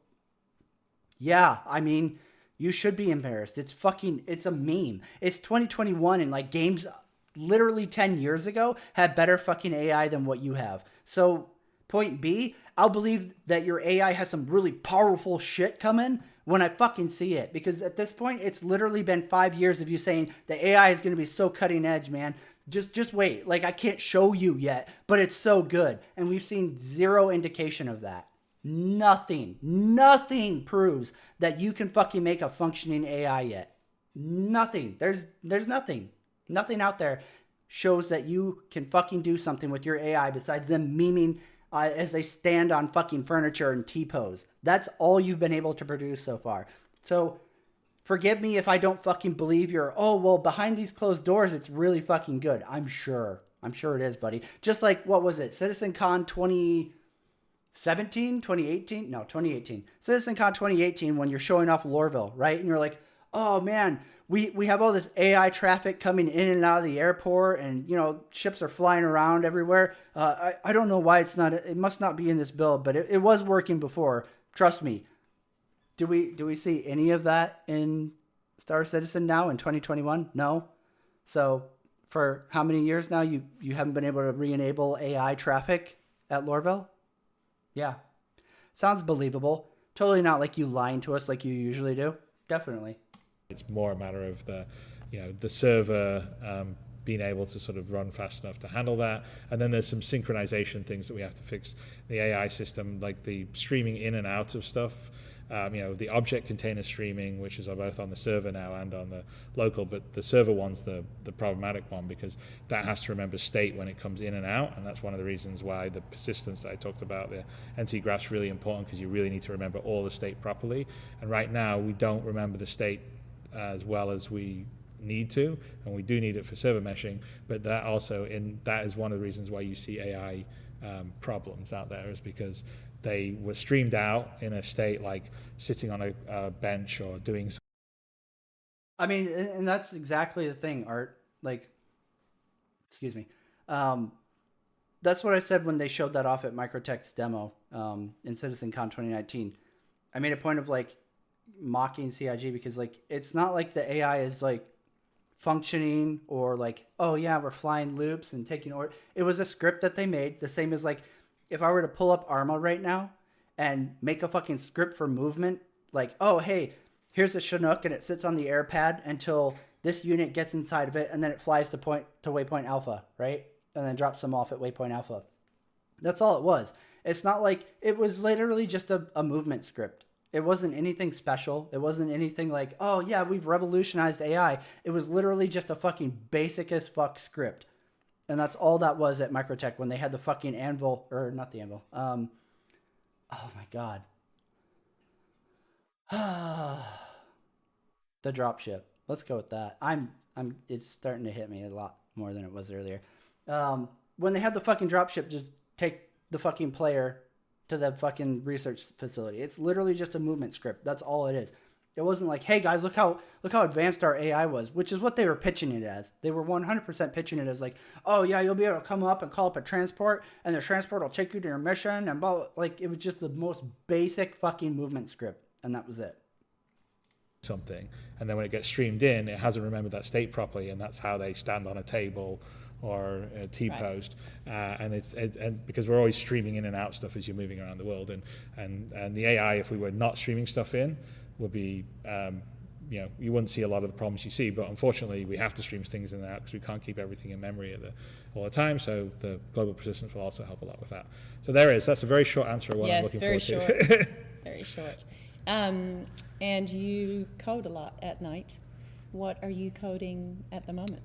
Speaker 1: yeah, I mean, you should be embarrassed. It's a meme. It's 2021 and, like, games literally 10 years ago had better fucking AI than what you have. So point B, I'll believe that your AI has some really powerful shit coming when I fucking see it. Because at this point, it's literally been 5 years of you saying the AI is going to be so cutting edge, man. Just wait. Like, I can't show you yet, but it's so good. And we've seen zero indication of that. Nothing proves that you can fucking make a functioning AI yet. Nothing. There's nothing. Nothing out there shows that you can fucking do something with your AI besides them memeing as they stand on fucking furniture and T-pose. That's all you've been able to produce so far. So forgive me if I don't fucking believe behind these closed doors, it's really fucking good. I'm sure it is, buddy. Just like, what was it? CitizenCon 2017, 2018? No, 2018. CitizenCon 2018 when you're showing off Lorville, right? And you're like, oh man, we have all this AI traffic coming in and out of the airport, and you know, ships are flying around everywhere. I don't know why it must not be in this build, but it was working before. Trust me. Do we see any of that in Star Citizen now in 2021? No. So for how many years now you haven't been able to re-enable AI traffic at Lorville? Yeah. Sounds believable. Totally not like you lying to us like you usually do. Definitely.
Speaker 4: It's more a matter of the server being able to sort of run fast enough to handle that. And then there's some synchronization things that we have to fix. The AI system, like the streaming in and out of stuff, the object container streaming, which is both on the server now and on the local, but the server one's the problematic one because that has to remember state when it comes in and out. And that's one of the reasons why the persistence that I talked about, the NT graph's really important, because you really need to remember all the state properly. And right now we don't remember the state as well as we need to, and we do need it for server meshing. But that also that is one of the reasons why you see AI problems out there, is because they were streamed out in a state like sitting on a bench or doing.
Speaker 1: I mean, and that's exactly the thing, Art. Like, excuse me. That's what I said when they showed that off at Microtech's demo in CitizenCon 2019. I made a point of like mocking CIG because like it's not like the AI is like functioning or like, oh yeah, we're flying loops and taking order. It was a script that they made, the same as like if I were to pull up Arma right now and make a fucking script for movement, like, oh hey, here's a Chinook and it sits on the air pad until this unit gets inside of it and then it flies to waypoint alpha, right? And then drops them off at waypoint alpha. That's all it was. It's not like, it was literally just a movement script. It wasn't anything special. It wasn't anything like, oh yeah, we've revolutionized AI. It was literally just a fucking basic as fuck script. And that's all that was at Microtech when they had the fucking anvil, or not the anvil. Oh my God. The dropship. Let's go with that. It's starting to hit me a lot more than it was earlier. When they had the fucking dropship, just take the fucking player to the fucking research facility. It's literally just a movement script. That's all it is. It wasn't like, hey guys, look how advanced our AI was, which is what they were pitching it as. They were 100% pitching it as like, oh yeah, you'll be able to come up and call up a transport, and the transport will take you to your mission, and blah, blah. Like, it was just the most basic fucking movement script, and that was it.
Speaker 4: Something, and then when it gets streamed in, it hasn't remembered that state properly, and that's how they stand on a table or a T-post, right. And because we're always streaming in and out stuff as you're moving around the world, and the AI, if we were not streaming stuff in, would be, you wouldn't see a lot of the problems you see. But unfortunately, we have to stream things in and out because we can't keep everything in memory all the time. So the global persistence will also help a lot with that. So there it is. That's a very short answer of what I'm looking forward to.
Speaker 2: Very short. And you code a lot at night. What are you coding at the moment?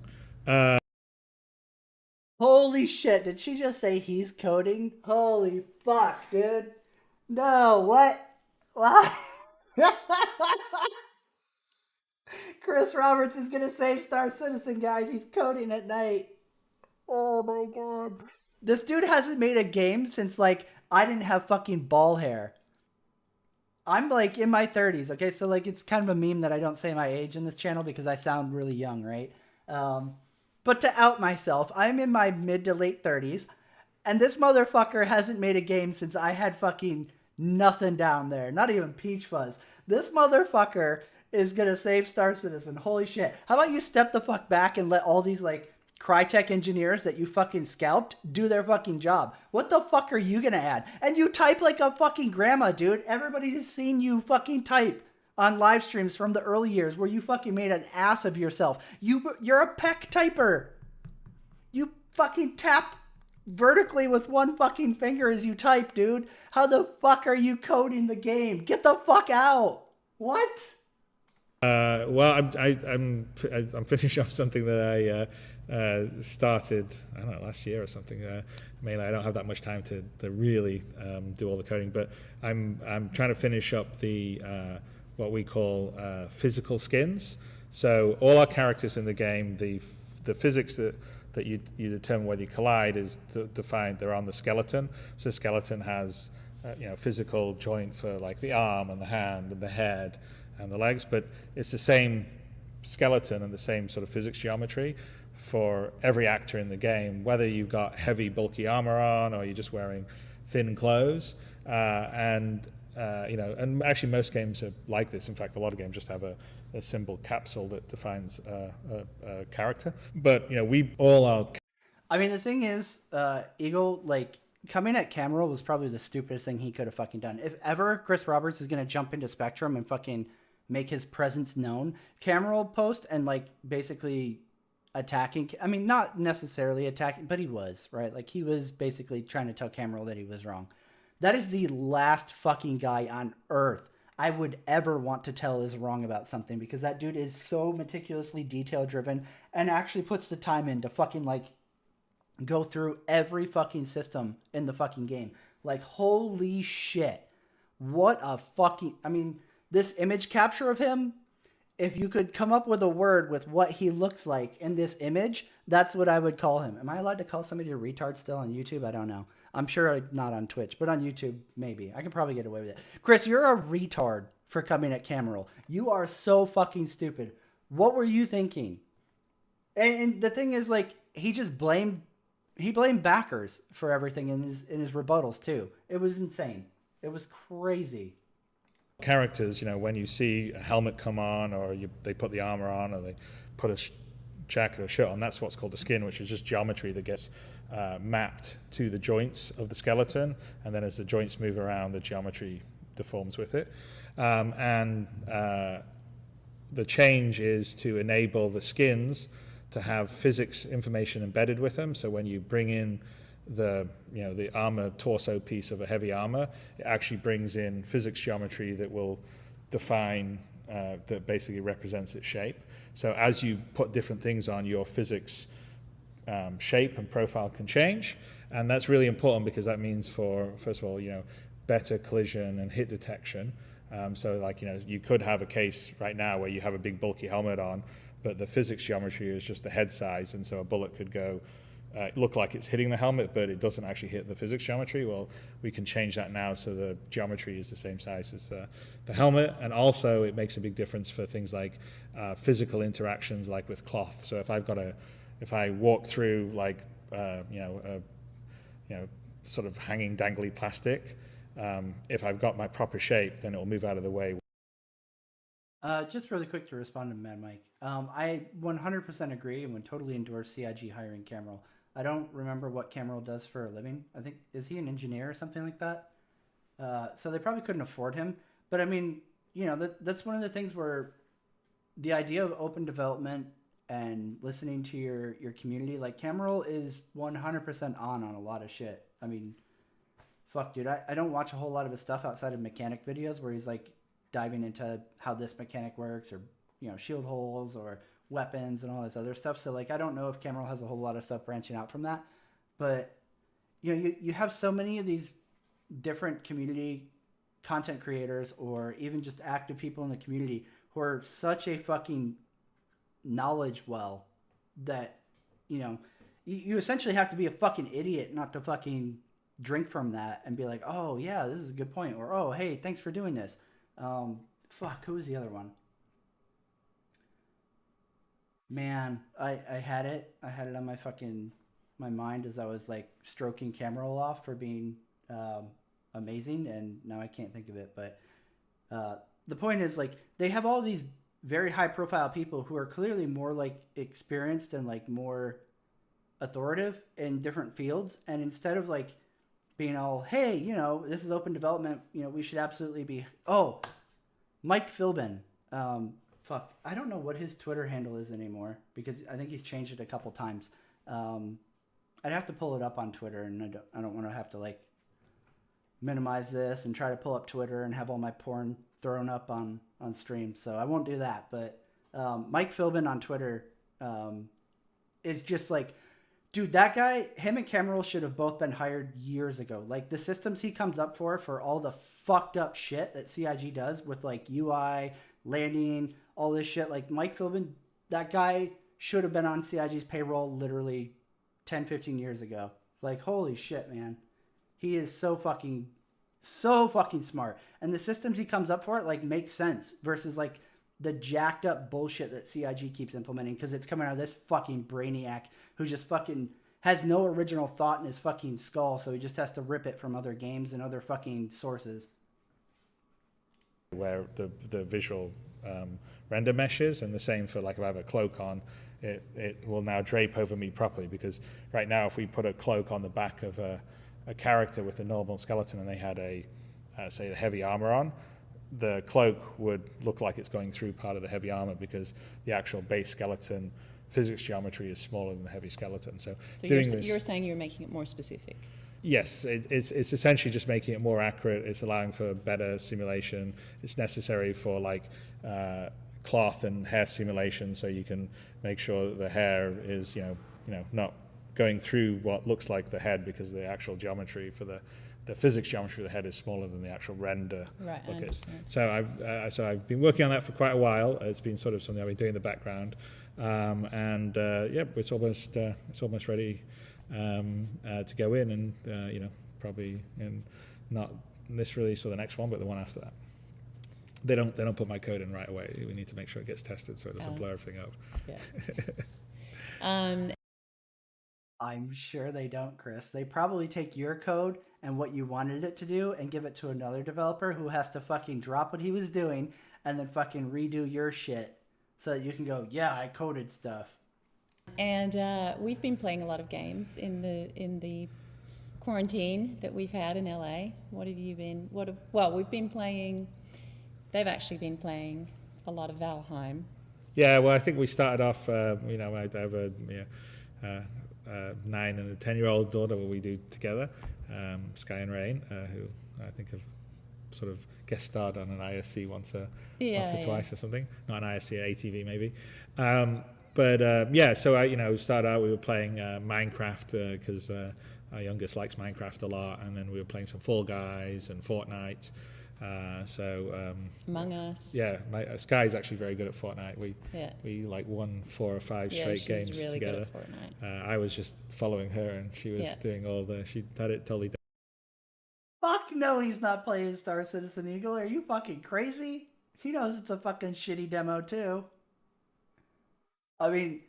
Speaker 1: Holy shit, did she just say he's coding? Holy fuck, dude. No, what? Why? Chris Roberts is gonna save Star Citizen, guys. He's coding at night. Oh my God. This dude hasn't made a game since like I didn't have fucking ball hair. I'm like in my 30s, okay? So like it's kind of a meme that I don't say my age in this channel because I sound really young, right? But to out myself, I'm in my mid to late 30s, and this motherfucker hasn't made a game since I had fucking nothing down there. Not even Peach Fuzz. This motherfucker is gonna save Star Citizen. Holy shit. How about you step the fuck back and let all these like Crytek engineers that you fucking scalped do their fucking job? What the fuck are you gonna add? And you type like a fucking grandma, dude. Everybody's seen you fucking type on live streams from the early years where you fucking made an ass of yourself. You're a peck typer. You fucking tap vertically with one fucking finger as you type, dude. How the fuck are you coding the game? Get the fuck out. What?
Speaker 4: Well, I'm finishing off something that I started, I don't know, last year or something. Mainly, I don't have that much time to really do all the coding, but I'm trying to finish up the what we call physical skins. So all our characters in the game, the physics that you determine whether you collide is defined. They're on the skeleton. So the skeleton has physical joint for like the arm and the hand and the head and the legs, but it's the same skeleton and the same sort of physics geometry for every actor in the game, whether you've got heavy bulky armor on or you're just wearing thin clothes. And actually most games are like this. In fact, a lot of games just have a symbol capsule that defines a character. But we all are.
Speaker 1: I mean, the thing is, Eagle, like, coming at Cameron was probably the stupidest thing he could have fucking done. If ever Chris Roberts is gonna jump into Spectrum and fucking make his presence known, Cameron post and like basically attacking. I mean, not necessarily attacking, but he was, right? Like, he was basically trying to tell Cameron that he was wrong. That is the last fucking guy on earth I would ever want to tell is wrong about something, because that dude is so meticulously detail driven and actually puts the time in to fucking like go through every fucking system in the fucking game. Like, holy shit. What a fucking, I mean, this image capture of him if you could come up with a word with what he looks like in this image, that's what I would call him. Am I allowed to call somebody a retard still on YouTube? I don't know. I'm sure not on Twitch, but on YouTube, maybe. I can probably get away with it. Chris, you're a retard for coming at Cameral. You are so fucking stupid. What were you thinking? And the thing is, like, he blamed backers for everything in his rebuttals too. It was insane. It was crazy.
Speaker 4: Characters, when you see a helmet come on, or they put the armor on, or they put a jacket or shirt on, that's what's called the skin, which is just geometry that gets mapped to the joints of the skeleton, and then as the joints move around, the geometry deforms with it. And the change is to enable the skins to have physics information embedded with them. So when you bring in the armor torso piece of a heavy armor, it actually brings in physics geometry that will define, that basically represents its shape. So as you put different things on, your physics shape and profile can change. And that's really important because that means first of all, better collision and hit detection. So like, you could have a case right now where you have a big bulky helmet on, but the physics geometry is just the head size, and so a bullet could go look like it's hitting the helmet, but it doesn't actually hit the physics geometry. Well, we can change that now so the geometry is the same size as the helmet, and also it makes a big difference for things like physical interactions, like with cloth. So if I walk through like sort of hanging dangly plastic, if I've got my proper shape, then it'll move out of the way.
Speaker 1: Just really quick to respond to Mad Mike. I 100% agree and would totally endorse CIG hiring Cameral. I don't remember what Cameral does for a living. I think, is he an engineer or something like that? So they probably couldn't afford him. But I mean, that's one of the things where the idea of open development and listening to your community, like Cameral is 100% on a lot of shit. I mean, fuck, dude, I don't watch a whole lot of his stuff outside of mechanic videos where he's like diving into how this mechanic works, or shield holes or weapons and all this other stuff. So like I don't know if Cameral has a whole lot of stuff branching out from that, but you have so many of these different community content creators or even just active people in the community who are such a fucking knowledge well that you essentially have to be a fucking idiot not to fucking drink from that and be like, oh yeah, this is a good point, or oh hey, thanks for doing this. Fuck, who was the other one? Man, I had it on my mind as I was like stroking Cameral off for being amazing, and now I can't think of it. But the point is, like, they have all these very high profile people who are clearly more like experienced and like more authoritative in different fields, and instead of like being all, hey, this is open development, we should absolutely be, Mike Philbin, fuck, I don't know what his Twitter handle is anymore because I think he's changed it a couple times. I'd have to pull it up on Twitter, and I don't want to have to like minimize this and try to pull up Twitter and have all my porn thrown up on stream. So I won't do that. But Mike Philbin on Twitter is just like, dude, that guy, him and Cameral should have both been hired years ago. Like the systems he comes up for all the fucked up shit that CIG does with like UI, landing, all this shit. Like Mike Philbin, that guy should have been on CIG's payroll literally 10, 15 years ago. Like, holy shit, man. He is so fucking smart. And the systems he comes up for, like, make sense versus like the jacked up bullshit that CIG keeps implementing because it's coming out of this fucking brainiac who just fucking has no original thought in his fucking skull, so he just has to rip it from other games and other fucking sources.
Speaker 4: Where the visual render meshes, and the same for like if I have a cloak on, it will now drape over me properly, because right now if we put a cloak on the back of a character with a normal skeleton and they had say a heavy armor on, the cloak would look like it's going through part of the heavy armor because the actual base skeleton physics geometry is smaller than the heavy skeleton. So
Speaker 2: you're saying you're making it more specific?
Speaker 4: Yes, it's essentially just making it more accurate. It's allowing for better simulation. It's necessary for like cloth and hair simulation, so you can make sure that the hair is not going through what looks like the head, because the actual geometry for the the physics geometry of the head is smaller than the actual render.
Speaker 2: Right, I understand.
Speaker 4: So I've been working on that for quite a while. It's been sort of something I've been doing in the background, it's almost ready to go in, and probably in not this release or the next one, but the one after that. They don't put my code in right away. We need to make sure it gets tested so it doesn't blur everything up.
Speaker 2: Yeah.
Speaker 1: I'm sure they don't, Chris. They probably take your code and what you wanted it to do and give it to another developer who has to fucking drop what he was doing and then fucking redo your shit so that you can go, yeah, I coded stuff.
Speaker 2: And we've been playing a lot of games in the quarantine that we've had in LA. What have you been? We've been playing. They've actually been playing a lot of Valheim.
Speaker 4: Yeah, well, I think we started off. I have a 9 and a 10-year-old daughter where we do together, Sky and Rain, who I think have sort of guest starred on an ISC once or twice or something. Not an ISC, an ATV maybe. So I started out, we were playing Minecraft because our youngest likes Minecraft a lot, and then we were playing some Fall Guys and Fortnite.
Speaker 2: Among Us.
Speaker 4: Yeah, Sky's actually very good at Fortnite. We like won 4 or 5 straight games
Speaker 2: really
Speaker 4: together.
Speaker 2: Good at Fortnite.
Speaker 4: I was just following her, and she was doing she had it totally done.
Speaker 1: Fuck no, he's not playing Star Citizen Eagle. Are you fucking crazy? He knows it's a fucking shitty demo too. I mean,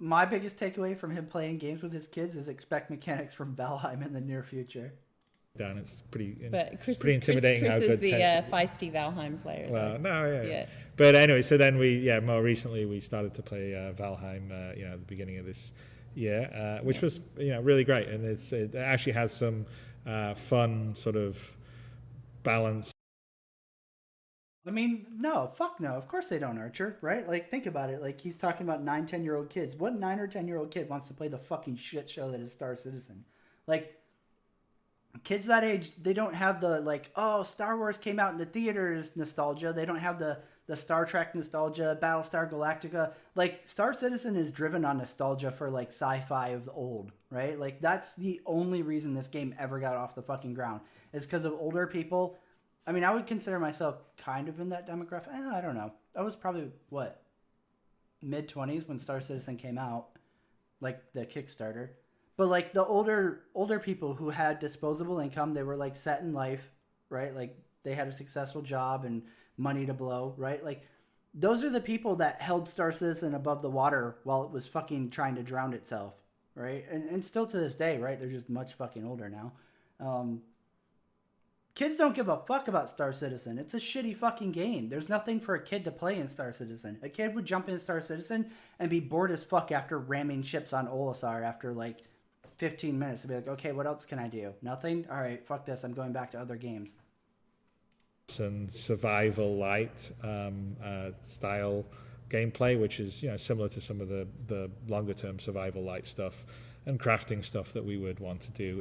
Speaker 1: my biggest takeaway from him playing games with his kids is expect mechanics from Valheim in the near future.
Speaker 4: Down, it's pretty
Speaker 2: Chris
Speaker 4: intimidating.
Speaker 2: Chris
Speaker 4: how
Speaker 2: is
Speaker 4: good
Speaker 2: the feisty Valheim player.
Speaker 4: Well, but anyway, so then more recently we started to play Valheim, at the beginning of this year, which was really great, and it actually has some fun sort of balance.
Speaker 1: I mean, no, fuck no. Of course they don't, Archer, right? Like, think about it. Like, he's talking about 9, 10-year-old kids. What 9 or 10-year-old kid wants to play the fucking shit show that is Star Citizen? Like, kids that age, they don't have the, like, oh, Star Wars came out in the theaters nostalgia. They don't have the Star Trek nostalgia, Battlestar Galactica. Like, Star Citizen is driven on nostalgia for, like, sci-fi of old, right? Like, that's the only reason this game ever got off the fucking ground, is because of older people. I mean, I would consider myself kind of in that demographic. I don't know. I was probably, mid-20s when Star Citizen came out, like the Kickstarter. But, like, the older people who had disposable income, they were, like, set in life, right? Like, they had a successful job and money to blow, right? Like, those are the people that held Star Citizen above the water while it was fucking trying to drown itself, right? And still to this day, right? They're just much fucking older now. Kids don't give a fuck about Star Citizen. It's a shitty fucking game. There's nothing for a kid to play in Star Citizen. A kid would jump in Star Citizen and be bored as fuck after ramming ships on Olisar after like 15 minutes. To be like, okay, what else can I do? Nothing? All right, fuck this. I'm going back to other games.
Speaker 4: And survival light style gameplay, which is similar to some of the longer term survival light stuff and crafting stuff that we would want to do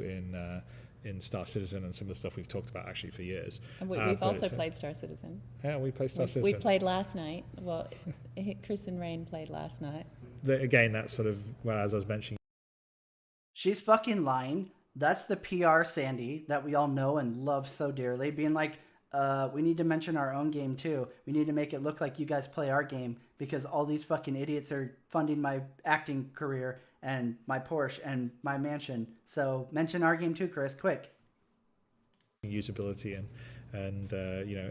Speaker 4: in Star Citizen, and some of the stuff we've talked about actually for years.
Speaker 2: And we've also played Star Citizen.
Speaker 4: Yeah, we played Star Citizen.
Speaker 2: We played last night. Well, Chris and Rain played last night.
Speaker 4: Again, that's sort of, as I was mentioning.
Speaker 1: She's fucking lying. That's the PR Sandi that we all know and love so dearly, being like, we need to mention our own game too. We need to make it look like you guys play our game because all these fucking idiots are funding my acting career and my Porsche and my mansion. So mention our game too, Chris, quick.
Speaker 4: Usability and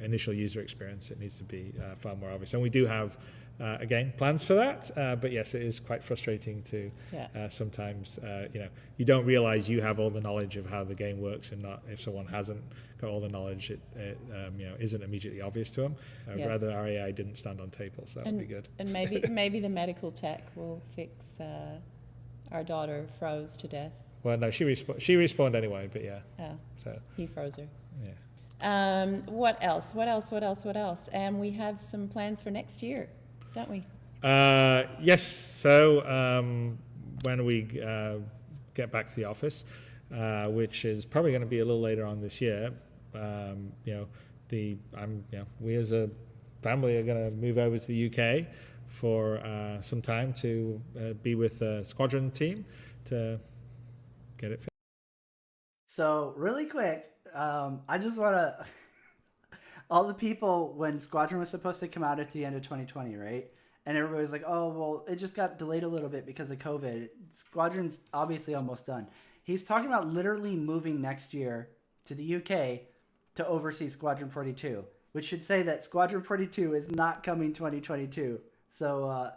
Speaker 4: initial user experience, it needs to be far more obvious. And we do have, again, plans for that. But yes, it is quite frustrating to sometimes, you don't realize you have all the knowledge of how the game works, and not if someone hasn't got all the knowledge, it isn't immediately obvious to them. Rather, our AI didn't stand on tables. So that would be good.
Speaker 2: And maybe the medical tech will fix. Our daughter froze to death.
Speaker 4: Well, no, she respawned anyway, but yeah.
Speaker 2: Oh,
Speaker 4: so
Speaker 2: he froze her.
Speaker 4: Yeah.
Speaker 2: What else? And we have some plans for next year, don't we?
Speaker 4: Yes. So when we get back to the office, which is probably going to be a little later on this year, we as a family are going to move over to the UK for some time to be with the squadron team to get it fixed.
Speaker 1: So really quick, I just want to all the people when Squadron was supposed to come out at the end of 2020, right? And everybody was like, "Oh, well, it just got delayed a little bit because of COVID." Squadron's obviously almost done. He's talking about literally moving next year to the UK to oversee Squadron 42, which should say that Squadron 42 is not coming 2022. So,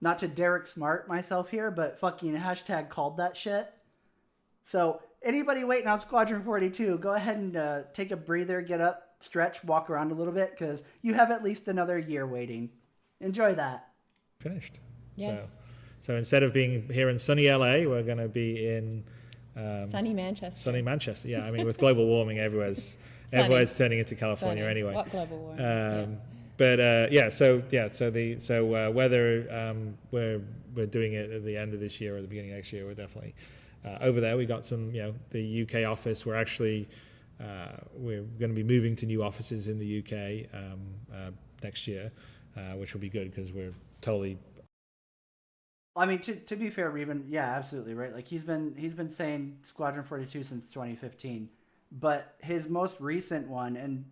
Speaker 1: not to Derek Smart myself here, but fucking hashtag called that shit. So anybody waiting on Squadron 42, go ahead and take a breather, get up, stretch, walk around a little bit, because you have at least another year waiting. Enjoy that.
Speaker 4: Finished.
Speaker 2: Yes.
Speaker 4: So instead of being here in sunny LA, we're going to be in
Speaker 2: Sunny Manchester.
Speaker 4: sunny Manchester. Yeah, I mean, with global warming, everywhere's turning into California
Speaker 2: Sunny.
Speaker 4: anyway.
Speaker 2: What global warming?
Speaker 4: But so whether we're doing it at the end of this year or the beginning of next year, we're definitely over there. We got some, the UK office. We're actually we're going to be moving to new offices in the UK next year, which will be good because we're totally.
Speaker 1: I mean, to be fair, Reven, yeah, absolutely right. Like he's been saying Squadron 42 since 2015, but his most recent one, and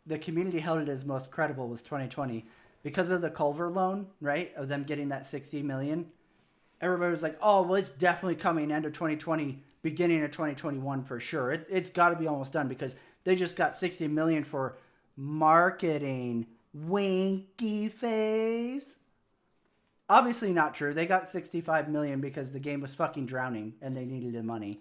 Speaker 1: the community held it as most credible, was 2020 because of the Culver loan, right? Of them getting that 60 million. Everybody was like, "Oh, well, it's definitely coming end of 2020, beginning of 2021 for sure. It's got to be almost done because they just got 60 million for marketing." Winky face. Obviously not true. They got 65 million because the game was fucking drowning and they needed the money.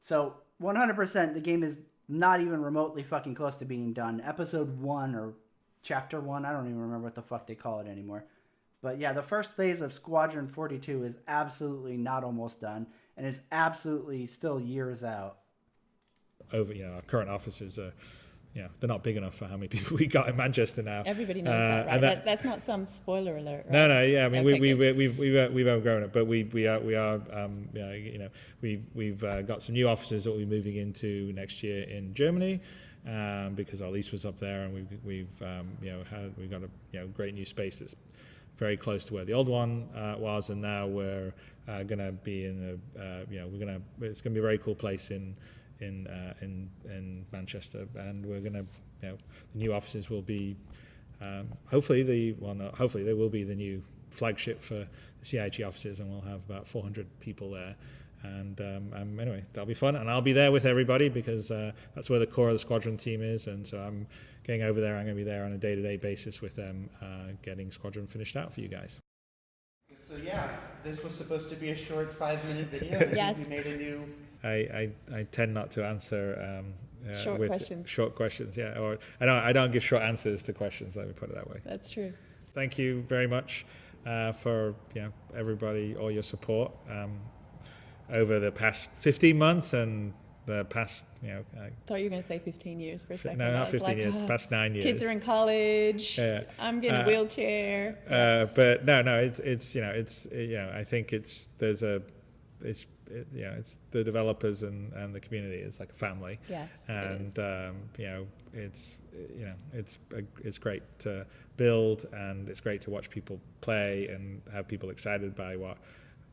Speaker 1: So 100% the game is not even remotely fucking close to being done. Episode 1 or Chapter 1, I don't even remember what the fuck they call it anymore. But yeah, the first phase of Squadron 42 is absolutely not almost done and is absolutely still years out.
Speaker 4: Over, our current offices are, they're not big enough for how many people we got in Manchester now.
Speaker 2: Everybody knows that, right?
Speaker 4: And
Speaker 2: That's not some spoiler alert, right?
Speaker 4: No, yeah. I mean,
Speaker 2: Okay,
Speaker 4: we've outgrown it, but we are we've got some new offices that we'll be moving into next year in Germany, because our lease was up there, and we've got a great new space that's very close to where the old one was, and now we're going to be in it's going to be a very cool place in Manchester, and we're going to the new offices will be hopefully they will be the new flagship for the CIG offices, and we'll have about 400 people there, and anyway, that'll be fun, and I'll be there with everybody because that's where the core of the Squadron team is, and so I'm getting over there. I'm going to be there on a day-to-day basis with them, getting Squadron finished out for you guys.
Speaker 3: So yeah, this was supposed to be a short 5-minute video.
Speaker 2: Yes.
Speaker 3: We made a new.
Speaker 4: I tend not to answer
Speaker 2: Short questions.
Speaker 4: Short questions, yeah. Or I don't give short answers to questions. Let me put it that way.
Speaker 2: That's true.
Speaker 4: Thank you very much for everybody, all your support over the past 15 months and the past
Speaker 2: I thought you were going to say 15 years for a second.
Speaker 4: No, not 15 years. Past 9 years.
Speaker 2: Kids are in college. I'm getting a wheelchair.
Speaker 4: But no, it's I think it's the developers and the community is like a family.
Speaker 2: Yes.
Speaker 4: And it's great to build, and it's great to watch people play and have people excited by what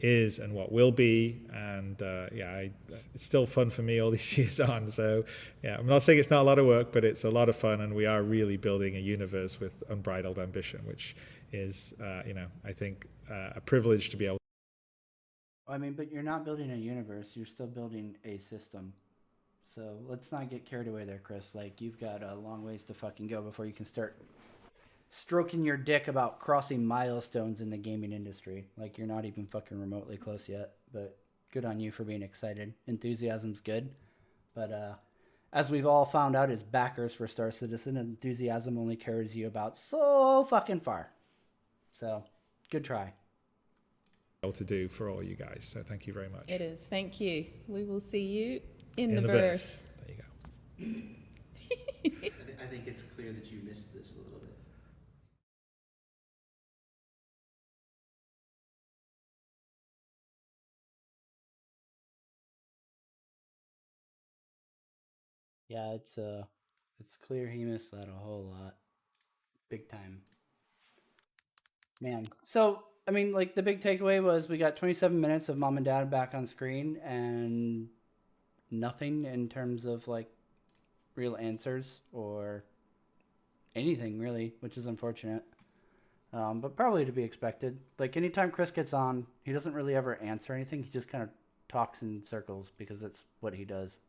Speaker 4: is and what will be, and it's still fun for me all these years on. So I'm not saying it's not a lot of work, but it's a lot of fun, and we are really building a universe with unbridled ambition, which is I think a privilege to be able.
Speaker 1: I mean, but you're not building a universe, you're still building a system. So let's not get carried away there, Chris. Like, you've got a long ways to fucking go before you can start stroking your dick about crossing milestones in the gaming industry. Like, you're not even fucking remotely close yet, but good on you for being excited. Enthusiasm's good. But as we've all found out as backers for Star Citizen, enthusiasm only carries you about so fucking far. So, good try.
Speaker 4: To do for all you guys, so thank you very much.
Speaker 2: It is. Thank you. We will see you in the
Speaker 4: verse.
Speaker 2: verse.
Speaker 4: There you go.
Speaker 3: I think it's clear that you missed this a little bit.
Speaker 1: Yeah, it's clear he missed that a whole lot. Big time. Man. So, I mean, like, the big takeaway was we got 27 minutes of mom and dad back on screen, and nothing in terms of like real answers or anything really, which is unfortunate. But probably to be expected. Like anytime Chris gets on, he doesn't really ever answer anything. He just kind of talks in circles because it's what he does.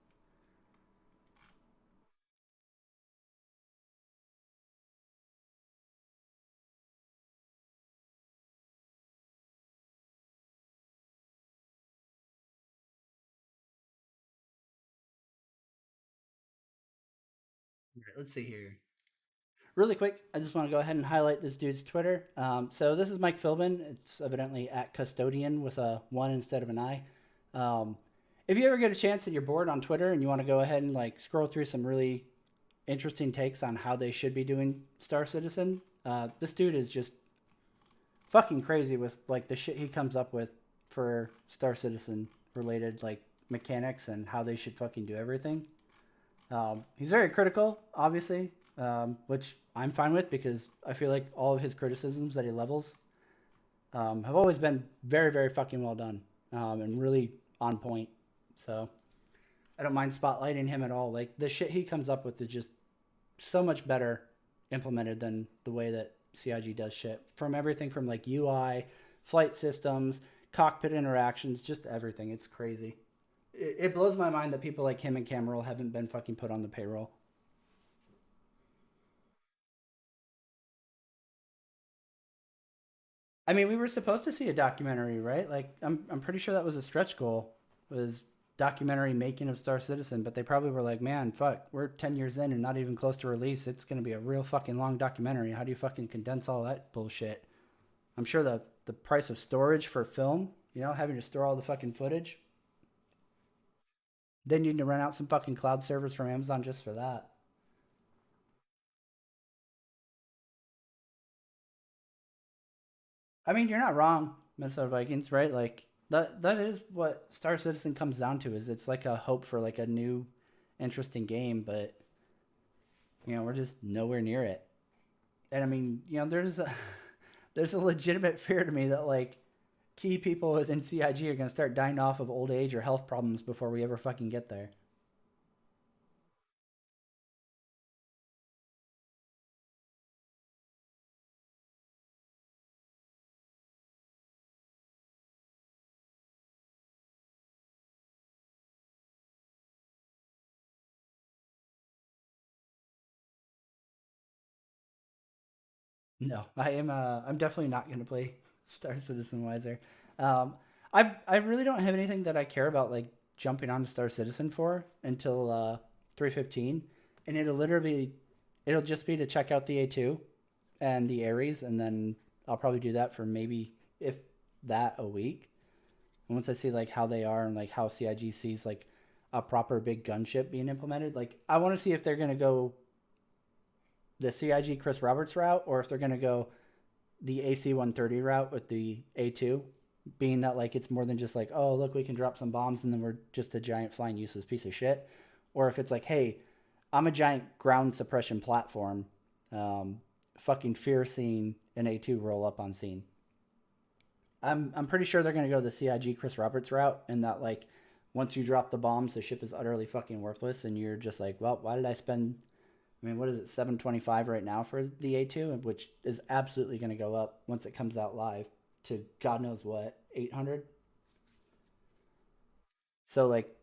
Speaker 1: All right, let's see here. Really quick, I just want to go ahead and highlight this dude's Twitter. So this is Mike Philbin. It's evidently at custodian with a one instead of an I. Um, if you ever get a chance and you're bored on Twitter and you want to go ahead and like scroll through some really interesting takes on how they should be doing Star Citizen, this dude is just fucking crazy with like the shit he comes up with for Star Citizen related like mechanics and how they should fucking do everything. He's very critical, obviously, which I'm fine with because I feel like all of his criticisms that he levels have always been very, very fucking well done and really on point. So I don't mind spotlighting him at all. Like the shit he comes up with is just so much better implemented than the way that CIG does shit. From everything from like UI, flight systems, cockpit interactions, just everything. It's crazy. It blows my mind that people like him and Cameron haven't been fucking put on the payroll. I mean, we were supposed to see a documentary, right? Like, I'm pretty sure that was a stretch goal, was documentary making of Star Citizen. But they probably were like, man, fuck, we're 10 years in and not even close to release. It's gonna be a real fucking long documentary. How do you fucking condense all that bullshit? I'm sure the price of storage for film, having to store all the fucking footage, then you need to rent out some fucking cloud servers from Amazon just for that. I mean, you're not wrong, Minnesota Vikings, right? Like that is what Star Citizen comes down to is it's like a hope for like a new interesting game, but we're just nowhere near it. And I mean, there's a there's a legitimate fear to me that like key people within CIG are going to start dying off of old age or health problems before we ever fucking get there. No, I'm definitely not going to play Star Citizen Wiser. Um, I really don't have anything that I care about like jumping onto Star Citizen for until 315, and it'll just be to check out the A2 and the Ares, and then I'll probably do that for maybe if that a week. And once I see like how they are and like how CIG sees like a proper big gunship being implemented, like I want to see if they're going to go the CIG Chris Roberts route or if they're going to go the AC 130 route with the A2, being that like it's more than just like, oh, look, we can drop some bombs and then we're just a giant flying useless piece of shit. Or if it's like, hey, I'm a giant ground suppression platform, fucking fear seeing an A2 roll up on scene. I'm pretty sure they're going to go the CIG Chris Roberts route and that like once you drop the bombs, the ship is utterly fucking worthless and you're just like, well, why did I spend I mean, what is it, 725 right now for the A2, which is absolutely going to go up once it comes out live to God knows what, 800? So, like,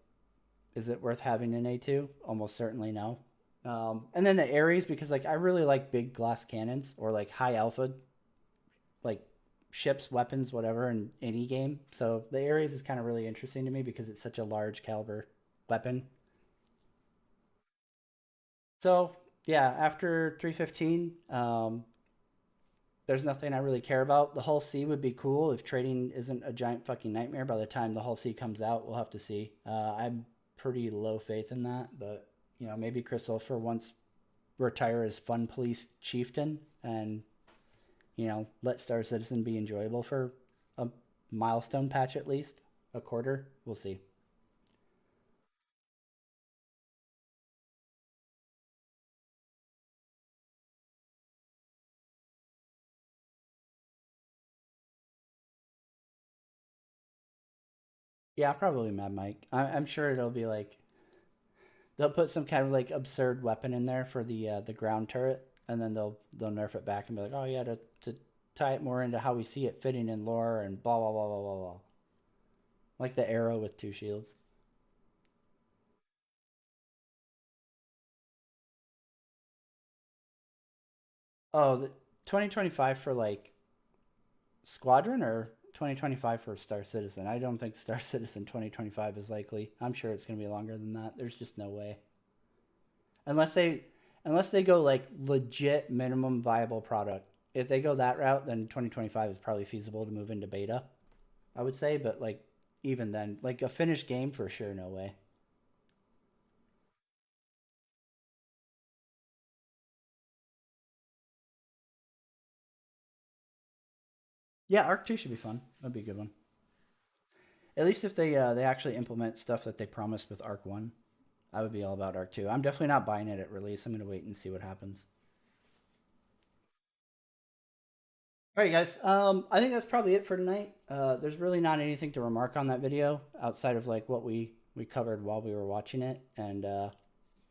Speaker 1: is it worth having an A2? Almost certainly no. And then the Ares, because, like, I really like big glass cannons or, like, high alpha, like, ships, weapons, whatever, in any game. So the Ares is kind of really interesting to me because it's such a large caliber weapon. So, yeah, after 315, there's nothing I really care about. The Hull C would be cool if trading isn't a giant fucking nightmare. By the time the Hull C comes out, we'll have to see. I'm pretty low faith in that, but maybe Chris will for once retire as Fun Police Chieftain and let Star Citizen be enjoyable for a milestone patch at least, a quarter. We'll see. Yeah, probably Mad Mike. I'm sure it'll be like they'll put some kind of like absurd weapon in there for the ground turret, and then they'll nerf it back and be like, oh yeah, to tie it more into how we see it fitting in lore and blah blah blah blah blah blah. Like the arrow with 2 shields. Oh, the 2025 for like Squadron or 2025 for Star Citizen? I don't think Star Citizen 2025 is likely. I'm sure it's going to be longer than that. There's just no way. Unless they go like legit minimum viable product. If they go that route, then 2025 is probably feasible to move into beta, I would say, but like even then, like a finished game for sure, no way. Yeah, Arc 2 should be fun. That'd be a good one. At least if they actually implement stuff that they promised with Arc 1. I would be all about Arc 2. I'm definitely not buying it at release. I'm going to wait and see what happens. All right, guys. I think that's probably it for tonight. There's really not anything to remark on that video outside of like what we covered while we were watching it, and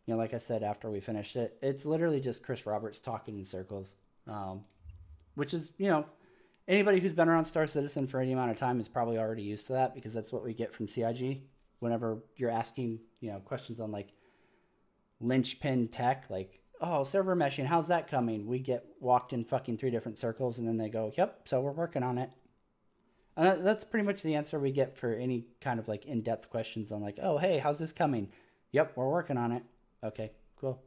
Speaker 1: like I said after we finished it, it's literally just Chris Roberts talking in circles, which is anybody who's been around Star Citizen for any amount of time is probably already used to that because that's what we get from CIG whenever you're asking questions on like linchpin tech, like, oh, server meshing, how's that coming? We get walked in fucking 3 different circles, and then they go, yep, so we're working on it. And that's pretty much the answer we get for any kind of like in-depth questions on like, oh, hey, how's this coming? Yep, we're working on it. Okay, cool.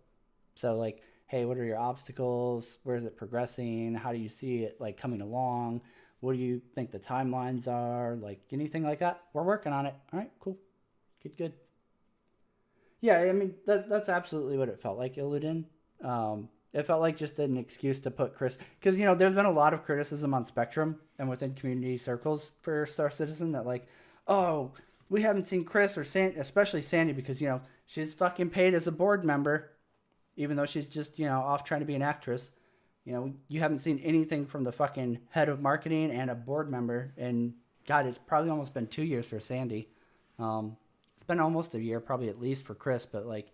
Speaker 1: So like, hey, what are your obstacles? Where is it progressing? How do you see it like coming along? What do you think the timelines are? Like anything like that? We're working on it. All right, cool. Good. Yeah, I mean, that's absolutely what it felt like, Illudan. It felt like just an excuse to put Chris... Because, there's been a lot of criticism on Spectrum and within community circles for Star Citizen that, like, oh, we haven't seen Chris or Sandy, especially Sandy, because, she's fucking paid as a board member, even though she's just, off trying to be an actress. You haven't seen anything from the fucking head of marketing and a board member. And, God, it's probably almost been 2 years for Sandy. It's been almost a year, probably at least for Chris, but, like,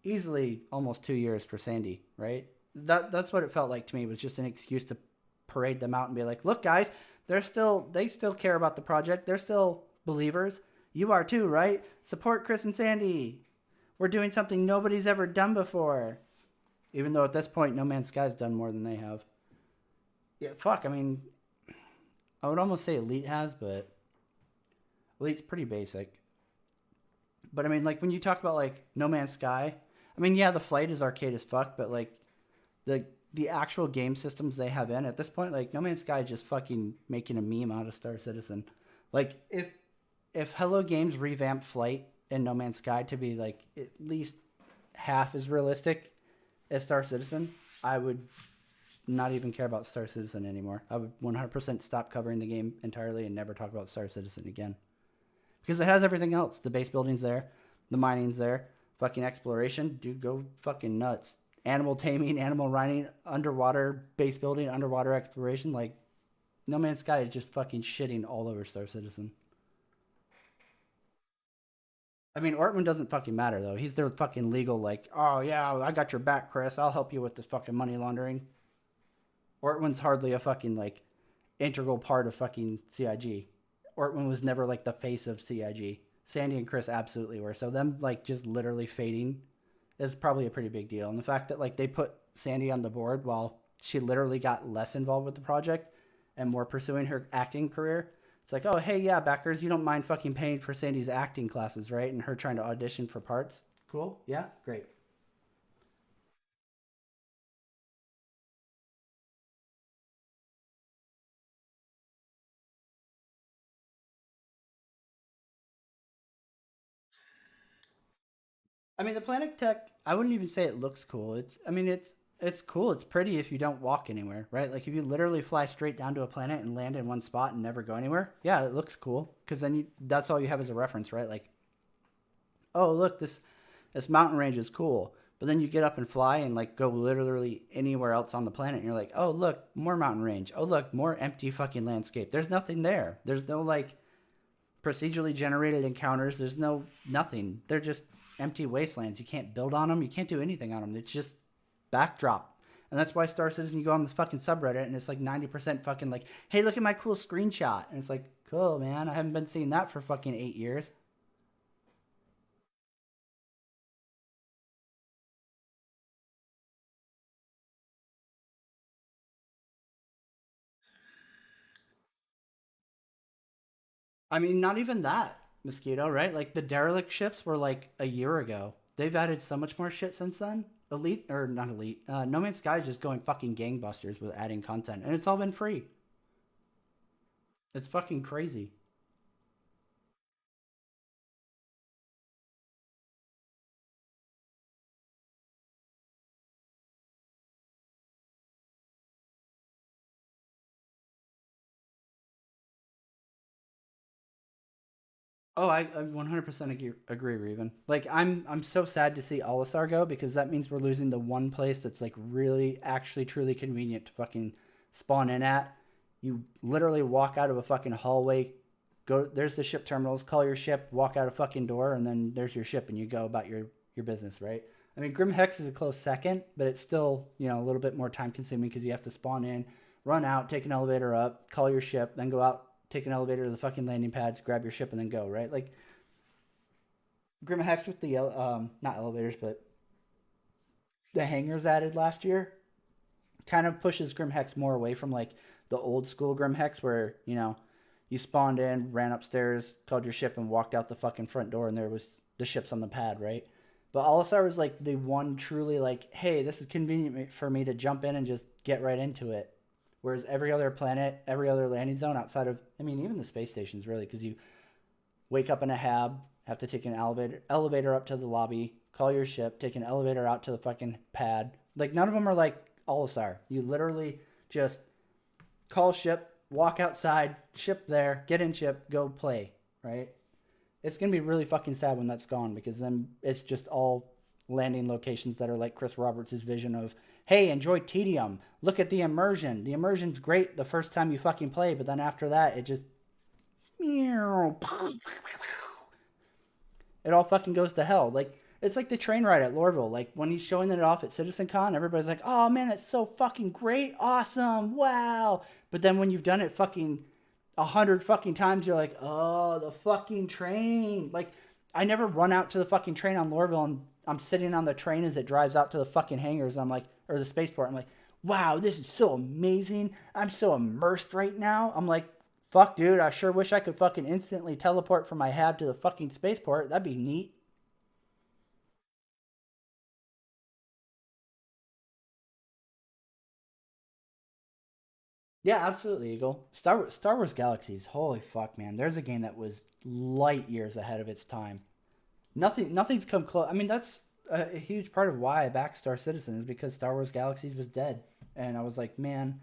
Speaker 1: easily almost 2 years for Sandy, right? That's what it felt like to me. It was just an excuse to parade them out and be like, look, guys, they still care about the project. They're still believers. You are too, right? Support Chris and Sandy. We're doing something nobody's ever done before. Even though at this point, No Man's Sky's done more than they have. Yeah, fuck. I mean, I would almost say Elite has, but Elite's pretty basic. But I mean, like when you talk about like No Man's Sky, I mean, yeah, the flight is arcade as fuck, but like the actual game systems they have in at this point, like No Man's Sky is just fucking making a meme out of Star Citizen. Like if Hello Games revamped flight in No Man's Sky to be like at least half as realistic as Star Citizen, I would not even care about Star Citizen anymore. I would 100% stop covering the game entirely and never talk about Star Citizen again. Because it has everything else. The base building's there. The mining's there. Fucking exploration. Dude, go fucking nuts. Animal taming, animal riding, underwater base building, underwater exploration. Like, No Man's Sky is just fucking shitting all over Star Citizen. I mean, Ortman doesn't fucking matter, though. He's their fucking legal, like, oh, yeah, I got your back, Chris. I'll help you with this fucking money laundering. Ortman's hardly a fucking, like, integral part of fucking CIG. Ortman was never like the face of CIG. Sandy and Chris absolutely were. So them like just literally fading is probably a pretty big deal. And the fact that like they put Sandy on the board while she literally got less involved with the project and more pursuing her acting career. It's like, oh, hey, yeah, backers, you don't mind fucking paying for Sandy's acting classes, right? And her trying to audition for parts. Cool. Yeah, great. I mean, the Planet Tech, I wouldn't even say it looks cool. It's cool. It's pretty if you don't walk anywhere, right? Like if you literally fly straight down to a planet and land in one spot and never go anywhere, yeah, it looks cool because then that's all you have as a reference, right? Like, oh, look, this mountain range is cool. But then you get up and fly and like go literally anywhere else on the planet and you're like, "Oh, look, more mountain range. Oh, look, more empty fucking landscape. There's nothing there. There's no like procedurally generated encounters. There's no nothing. They're just empty wastelands. You can't build on them. You can't do anything on them. It's just backdrop. And that's why Star Citizen, you go on this fucking subreddit and it's like 90% fucking like, hey, look at my cool screenshot. And it's like, cool, man. I haven't been seeing that for fucking 8 years. I mean, not even that, Mosquito, right? Like the derelict ships were like a year ago. They've added so much more shit since then. Elite, or not Elite, No Man's Sky is just going fucking gangbusters with adding content. And it's all been free. It's fucking crazy. Oh, I 100% agree, Reven. Like, I'm so sad to see Olisar go because that means we're losing the one place that's like really, actually, truly convenient to fucking spawn in at. You literally walk out of a fucking hallway, go there's the ship terminals, call your ship, walk out a fucking door, and then there's your ship, and you go about your business, right? I mean, Grim Hex is a close second, but it's still a little bit more time consuming because you have to spawn in, run out, take an elevator up, call your ship, then go out, take an elevator to the fucking landing pads, grab your ship, and then go, right? Like Grim Hex with the not elevators, but the hangars added last year kind of pushes Grim Hex more away from like the old school Grim Hex where you spawned in, ran upstairs, called your ship, and walked out the fucking front door, and there was the ships on the pad, right? But Olisar was like the one truly like, hey, this is convenient for me to jump in and just get right into it. Whereas every other planet, every other landing zone outside of, I mean, even the space stations, really, because you wake up in a hab, have to take an elevator up to the lobby, call your ship, take an elevator out to the fucking pad. Like none of them are like Olisar. You literally just call ship, walk outside, ship there, get in ship, go play, right? It's gonna be really fucking sad when that's gone because then it's just all landing locations that are like Chris Roberts' vision of, hey, enjoy tedium. Look at the immersion. The immersion's great the first time you fucking play, but then after that, it just it all fucking goes to hell. Like it's like the train ride at Lorville. Like when he's showing it off at CitizenCon, everybody's like, "Oh man, that's so fucking great, awesome, wow!" But then when you've done it fucking 100 fucking times, you're like, "Oh, the fucking train!" Like I never run out to the fucking train on Lorville, and I'm sitting on the train as it drives out to the fucking hangars. And I'm like, or the spaceport. I'm like, "Wow, this is so amazing! I'm so immersed right now." I'm like, fuck, dude, I sure wish I could fucking instantly teleport from my hab to the fucking spaceport. That'd be neat. Yeah, absolutely, Eagle. Star Wars Galaxies. Holy fuck, man. There's a game that was light years ahead of its time. Nothing's come close. I mean, that's a huge part of why I backed Star Citizen is because Star Wars Galaxies was dead, and I was like, man,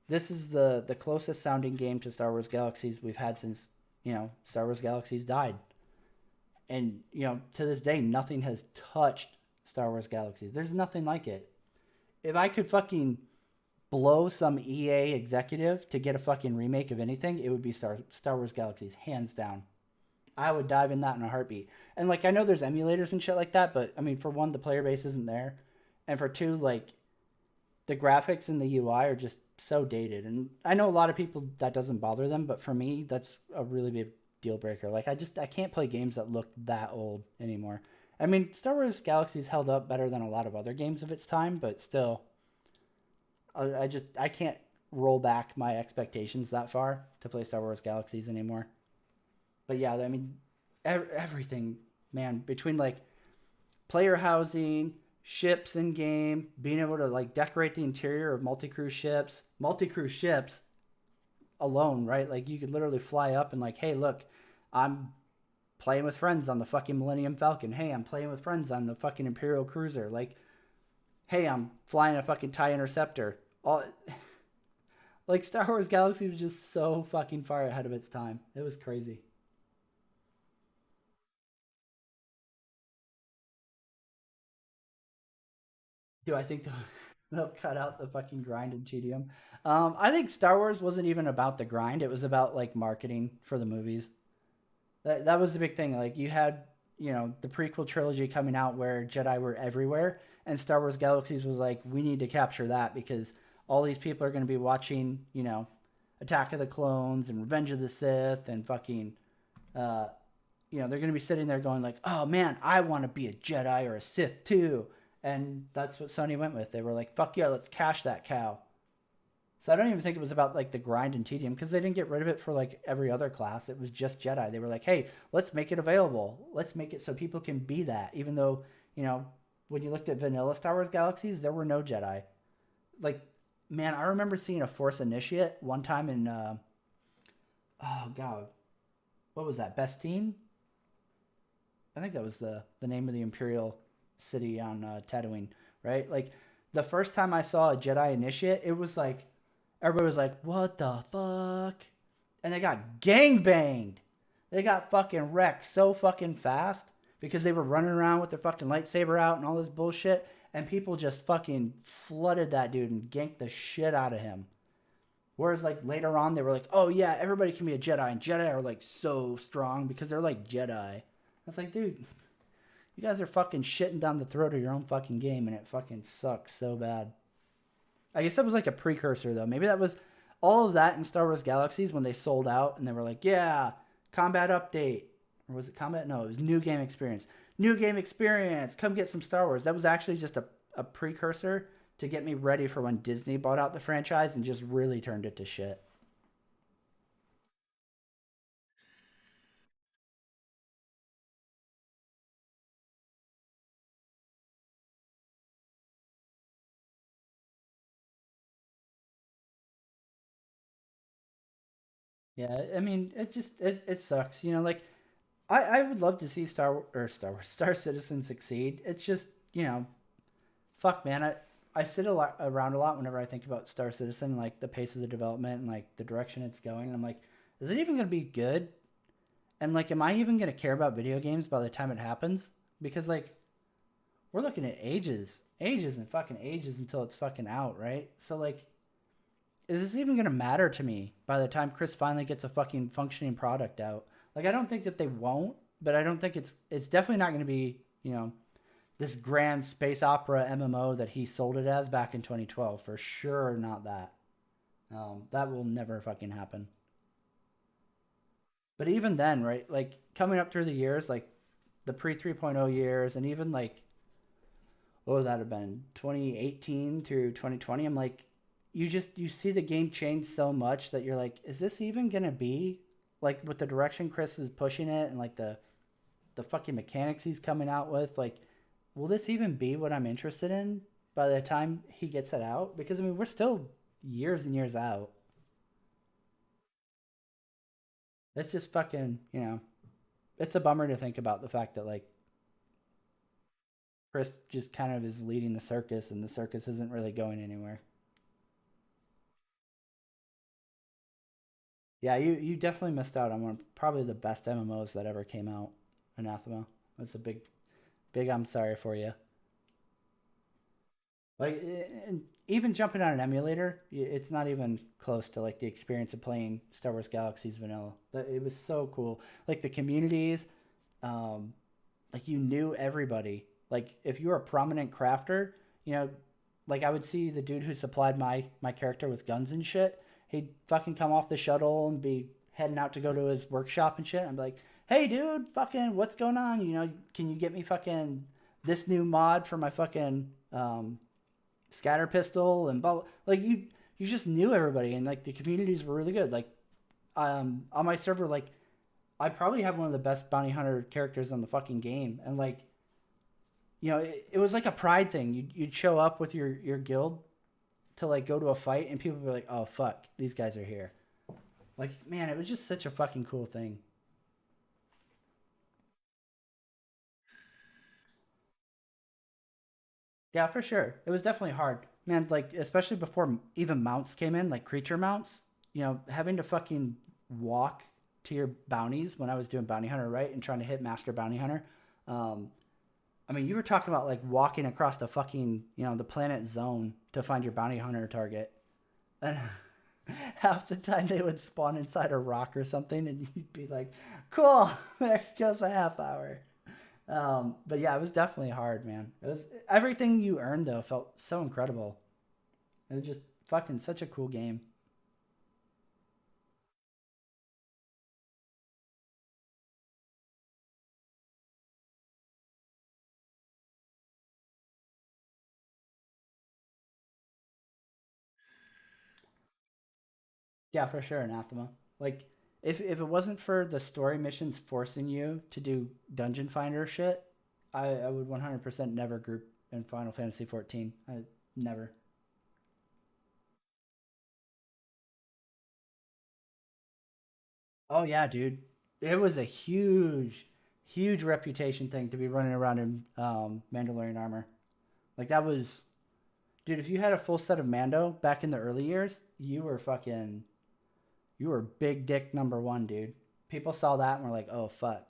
Speaker 1: this is the closest sounding game to Star Wars Galaxies we've had since Star Wars Galaxies died. And to this day nothing has touched Star Wars Galaxies. There's nothing like it. If I could fucking blow some EA executive to get a fucking remake of anything, it would be Star Wars Galaxies, hands down. I would dive in that in a heartbeat. And like I know there's emulators and shit like that, but I mean for one, the player base isn't there, and for two, like the graphics and the UI are just so dated. And I know a lot of people that doesn't bother them, but for me, that's a really big deal breaker. Like I can't play games that look that old anymore. I mean, Star Wars Galaxies held up better than a lot of other games of its time, but still, I can't roll back my expectations that far to play Star Wars Galaxies anymore. But yeah, I mean, everything, man, between like player housing, ships in game, being able to like decorate the interior of multi crew ships alone, right? Like you could literally fly up and like, hey, look, I'm playing with friends on the fucking Millennium Falcon. Hey, I'm playing with friends on the fucking Imperial Cruiser. Like, hey, I'm flying a fucking TIE Interceptor. All like Star Wars Galaxy was just so fucking far ahead of its time. It was crazy. Do I think they'll cut out the fucking grind and tedium? I think Star Wars wasn't even about the grind. It was about like marketing for the movies. That was the big thing. Like you had the prequel trilogy coming out where Jedi were everywhere, and Star Wars Galaxies was like, we need to capture that because all these people are going to be watching, Attack of the Clones and Revenge of the Sith and fucking, they're going to be sitting there going like, oh man, I want to be a Jedi or a Sith too. And that's what Sony went with. They were like, fuck yeah, let's cash that cow. So I don't even think it was about like the grind and tedium because they didn't get rid of it for like every other class. It was just Jedi. They were like, hey, let's make it available. Let's make it so people can be that. Even though, when you looked at vanilla Star Wars Galaxies, there were no Jedi. Like, man, I remember seeing a Force Initiate one time in, oh god, what was that? Bestine? I think that was the name of the Imperial city on Tatooine, right? Like, the first time I saw a Jedi Initiate, it was like, everybody was like, what the fuck? And they got gangbanged. They got fucking wrecked so fucking fast because they were running around with their fucking lightsaber out and all this bullshit. And people just fucking flooded that dude and ganked the shit out of him. Whereas like later on, they were like, oh yeah, everybody can be a Jedi. And Jedi are like so strong because they're like Jedi. I was like, dude, you guys are fucking shitting down the throat of your own fucking game. And it fucking sucks so bad. I guess that was like a precursor though. Maybe that was all of that in Star Wars Galaxies when they sold out and they were like, yeah, combat update. Or was it combat? No, it was new game experience. New game experience. Come get some Star Wars. That was actually just a precursor to get me ready for when Disney bought out the franchise and just really turned it to shit. Yeah, I mean, it sucks. Like I would love to see Star Wars Star Citizen succeed. It's just, fuck man, I sit around a lot whenever I think about Star Citizen, like the pace of the development and like the direction it's going. And I'm like, is it even going to be good? And like, am I even going to care about video games by the time it happens? Because like, we're looking at ages and fucking ages until it's fucking out, right? So like, is this even going to matter to me by the time Chris finally gets a fucking functioning product out? Like, I don't think that they won't, but I don't think it's definitely not going to be, this grand space opera MMO that he sold it as back in 2012. For sure, not that. That will never fucking happen. But even then, right? Like coming up through the years, like the pre 3.0 years, and even like what would that have been 2018 through 2020? I'm like, you see the game change so much that you're like, is this even gonna be like with the direction Chris is pushing it and like the fucking mechanics he's coming out with? Like, will this even be what I'm interested in by the time he gets it out? Because I mean, we're still years and years out. It's just fucking, it's a bummer to think about the fact that like Chris just kind of is leading the circus and the circus isn't really going anywhere. Yeah, you definitely missed out on one of probably the best MMOs that ever came out. Anathema. That's a big I'm sorry for you. Like, and even jumping on an emulator, it's not even close to like the experience of playing Star Wars Galaxies vanilla. It was so cool. Like the communities, um, like you knew everybody. Like if you were a prominent crafter, you know, like I would see the dude who supplied my character with guns and shit. He'd fucking come off the shuttle and be heading out to go to his workshop and shit. I'm like, hey dude, fucking what's going on? Can you get me fucking this new mod for my fucking scatter pistol and blah, blah. Like you just knew everybody and like the communities were really good. Like on my server, like I probably have one of the best bounty hunter characters on the fucking game, and like it was like a pride thing. You'd show up with your guild to like go to a fight, and people would be like, "Oh fuck, these guys are here." Like man, it was just such a fucking cool thing. Yeah, for sure. It was definitely hard, man. Like especially before even mounts came in, like creature mounts. Having to fucking walk to your bounties when I was doing bounty hunter, right, and trying to hit master bounty hunter. Um, I mean, you were talking about like walking across the fucking, the planet zone to find your bounty hunter target. And half the time they would spawn inside a rock or something, and you'd be like, cool, there goes a half hour. But yeah, it was definitely hard, man. It was everything you earned though felt so incredible. It was just fucking such a cool game. Yeah, for sure, Anathema. Like, if it wasn't for the story missions forcing you to do dungeon finder shit, I would 100% never group in Final Fantasy 14. I never. Oh yeah, dude. It was a huge reputation thing to be running around in Mandalorian armor. Like that was, dude. If you had a full set of Mando back in the early years, you were big dick number one, dude. People saw that and were like, oh fuck.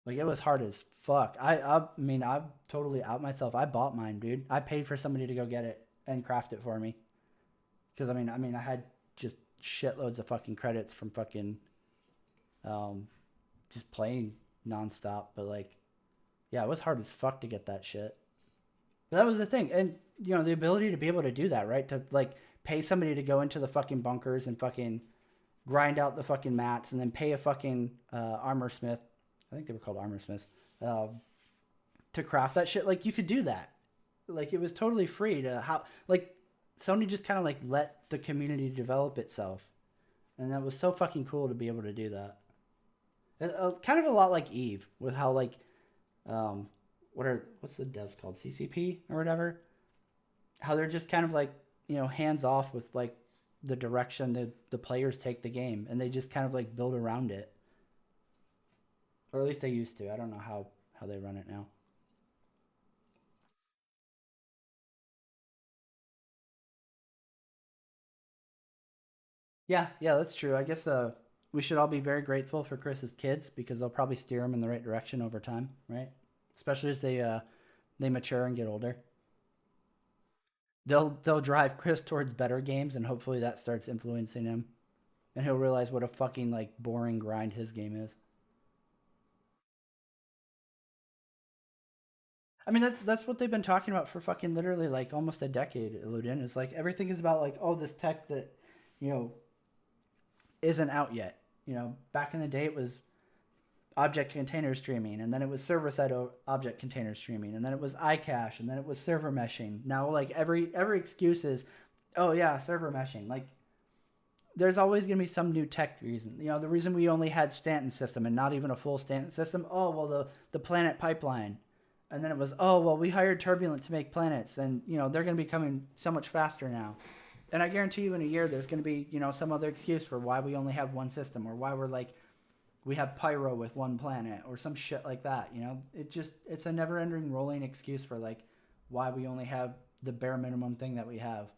Speaker 1: Like it was hard as fuck. I mean I totally out myself. I bought mine, dude. I paid for somebody to go get it and craft it for me because I had just shitloads of fucking credits from fucking um just playing nonstop. But like yeah, it was hard as fuck to get that shit. But that was the thing, and the ability to be able to do that, right? To like pay somebody to go into the fucking bunkers and fucking grind out the fucking mats, and then pay a fucking armor smith. I think they were called armor smiths. Uh, to craft that shit, like you could do that. Like it was totally free to how like Sony just kind of like let the community develop itself, and that was so fucking cool to be able to do that. Kind of a lot like Eve with how like um what's the devs called, CCP or whatever, how they're just kind of like hands off with like the direction that the players take the game, and they just kind of like build around it, or at least they used to. I don't know how they run it now. Yeah, yeah, that's true. I guess we should all be very grateful for Chris's kids because they'll probably steer him in the right direction over time, right? Especially as they mature and get older. They'll drive Chris towards better games, and hopefully that starts influencing him, and he'll realize what a fucking like boring grind his game is. I mean, that's what they've been talking about for fucking literally like almost a decade, Eludin. It's like everything is about like, oh, this tech that, you know, isn't out yet. Back in the day it was object container streaming, and then it was server side object container streaming, and then it was iCache, and then it was server meshing. Now like every excuse is, oh yeah, server meshing. Like there's always going to be some new tech reason. The reason we only had Stanton system and not even a full Stanton system. Oh well, the planet pipeline, and then it was, oh well, we hired Turbulent to make planets, and they're going to be coming so much faster now. And I guarantee you, in a year, there's going to be some other excuse for why we only have one system, or why we have Pyro with one planet, or some shit like that. It's a never ending rolling excuse for like why we only have the bare minimum thing that we have.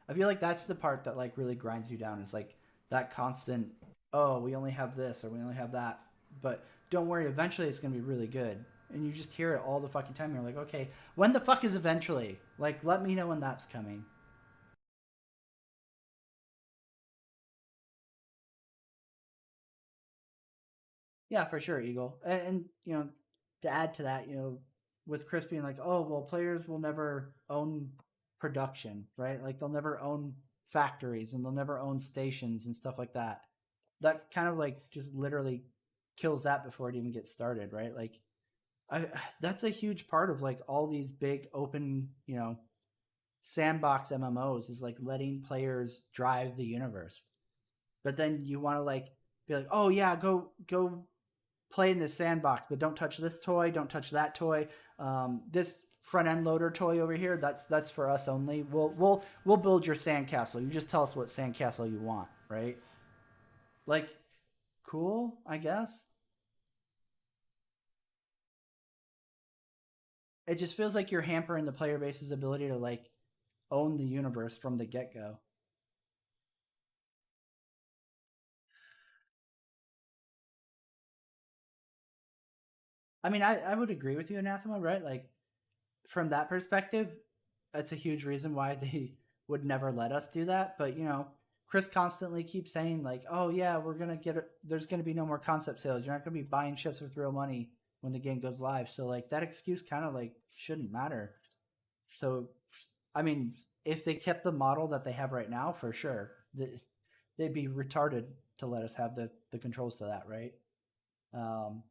Speaker 1: I feel like that's the part that like really grinds you down. It's like that constant, oh, we only have this or we only have that. But don't worry, eventually it's gonna be really good. And you just hear it all the fucking time. You're like, okay, when the fuck is eventually? Like, let me know when that's coming. Yeah, for sure, Eagle. And to add to that, with Chris being like, oh, well, players will never own production, right? Like they'll never own factories and they'll never own stations and stuff like that. That kind of like just literally kills that before it even gets started, right? Like I that's a huge part of like all these big open, sandbox MMOs is like letting players drive the universe. But then you want to like be like, "Oh yeah, go play in this sandbox, but don't touch this toy, don't touch that toy. This front end loader toy over here, that's for us only. We'll build your sandcastle. You just tell us what sandcastle you want, right? Like, cool, I guess. It just feels like you're hampering the player base's ability to like own the universe from the get go. I mean, I would agree with you, Anathema, right? Like from that perspective, that's a huge reason why they would never let us do that. But Chris constantly keeps saying like, "Oh yeah, we're gonna get it. There's gonna be no more concept sales. You're not gonna be buying ships with real money when the game goes live." So like that excuse kind of like shouldn't matter. So, I mean, if they kept the model that they have right now, for sure, they'd be retarded to let us have the controls to that, right? Um,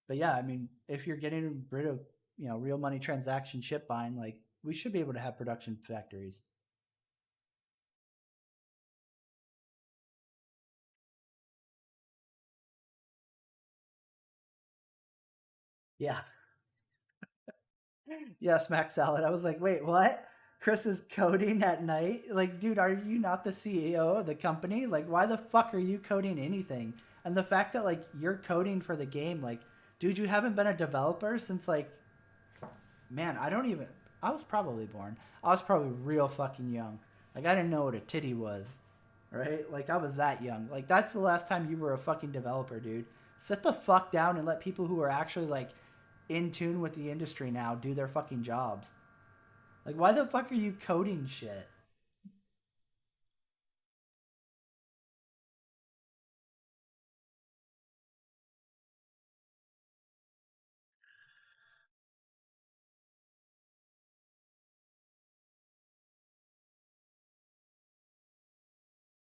Speaker 1: but yeah, I mean, if you're getting rid of real money transaction ship buying, like we should be able to have production factories. Yeah, yeah, smack salad. I was like, wait, what? Chris is coding at night? Like, dude, are you not the CEO of the company? Like, why the fuck are you coding anything? And the fact that like you're coding for the game, like, dude, you haven't been a developer since like, man, I don't even. I was probably born. I was probably real fucking young. Like, I didn't know what a titty was, right? Like, I was that young. Like, that's the last time you were a fucking developer, dude. Sit the fuck down and let people who are actually like in tune with the industry now do their fucking jobs. Like, why the fuck are you coding shit?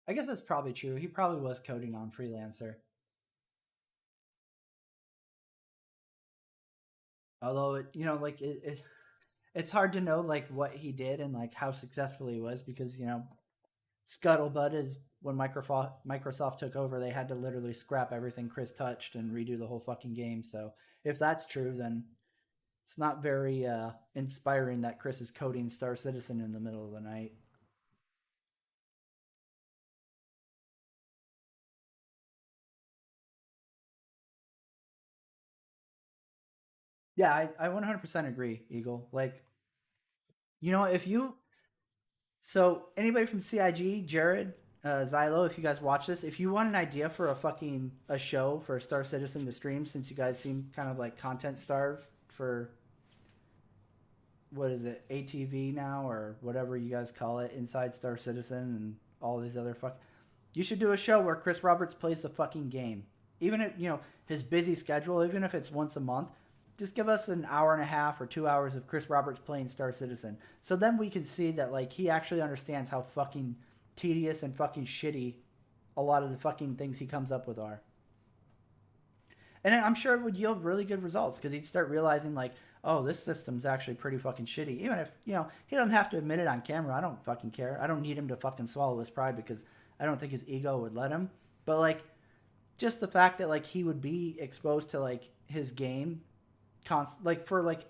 Speaker 1: I guess that's probably true. He probably was coding on Freelancer. Although, like, it's hard to know, like, what he did and, like, how successful he was because, scuttlebutt is when Microsoft took over, they had to literally scrap everything Chris touched and redo the whole fucking game. So if that's true, then it's not very inspiring that Chris is coding Star Citizen in the middle of the night. Yeah, I 100% agree, Eagle. Like, if you so anybody from CIG, Jared, Xylo, if you guys watch this, if you want an idea for a show for Star Citizen to stream, since you guys seem kind of like content starved for what is it, ATV now or whatever you guys call it, Inside Star Citizen and all these other fuck. You should do a show where Chris Roberts plays the fucking game. Even if his busy schedule, even if it's once a month, just give us an hour and a half or 2 hours of Chris Roberts playing Star Citizen. So then we can see that like he actually understands how fucking tedious and fucking shitty a lot of the fucking things he comes up with are. And I'm sure it would yield really good results because he'd start realizing like, oh, this system's actually pretty fucking shitty. Even if he doesn't have to admit it on camera. I don't fucking care. I don't need him to fucking swallow his pride because I don't think his ego would let him. But like, just the fact that like he would be exposed to like his game, like for like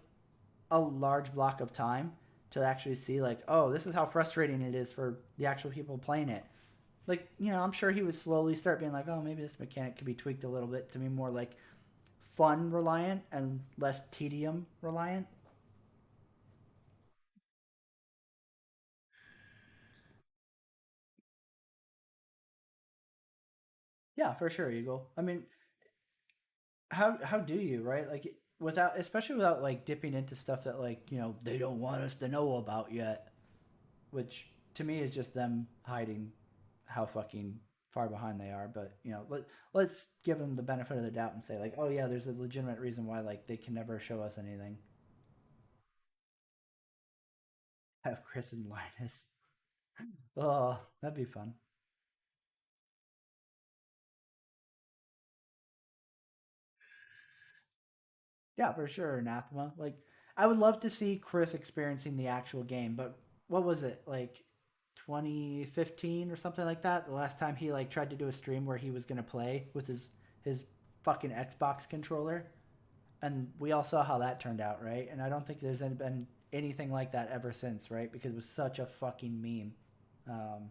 Speaker 1: a large block of time to actually see like, oh, this is how frustrating it is for the actual people playing it. Like, I'm sure he would slowly start being like, oh, maybe this mechanic could be tweaked a little bit to be more like fun reliant and less tedium reliant. Yeah, for sure, Eagle. I mean, how do you, right? Like without, especially without like dipping into stuff that like they don't want us to know about yet, which to me is just them hiding how fucking far behind they are. But let's give them the benefit of the doubt and say like, oh yeah, there's a legitimate reason why like they can never show us anything. Have Chris and Linus. Oh, that'd be fun. Yeah, for sure, Anathema. Like, I would love to see Chris experiencing the actual game, but what was it like, 2015 or something like that? The last time he like tried to do a stream where he was gonna play with his fucking Xbox controller, and we all saw how that turned out, right? And I don't think there's been anything like that ever since, right? Because it was such a fucking meme. Um,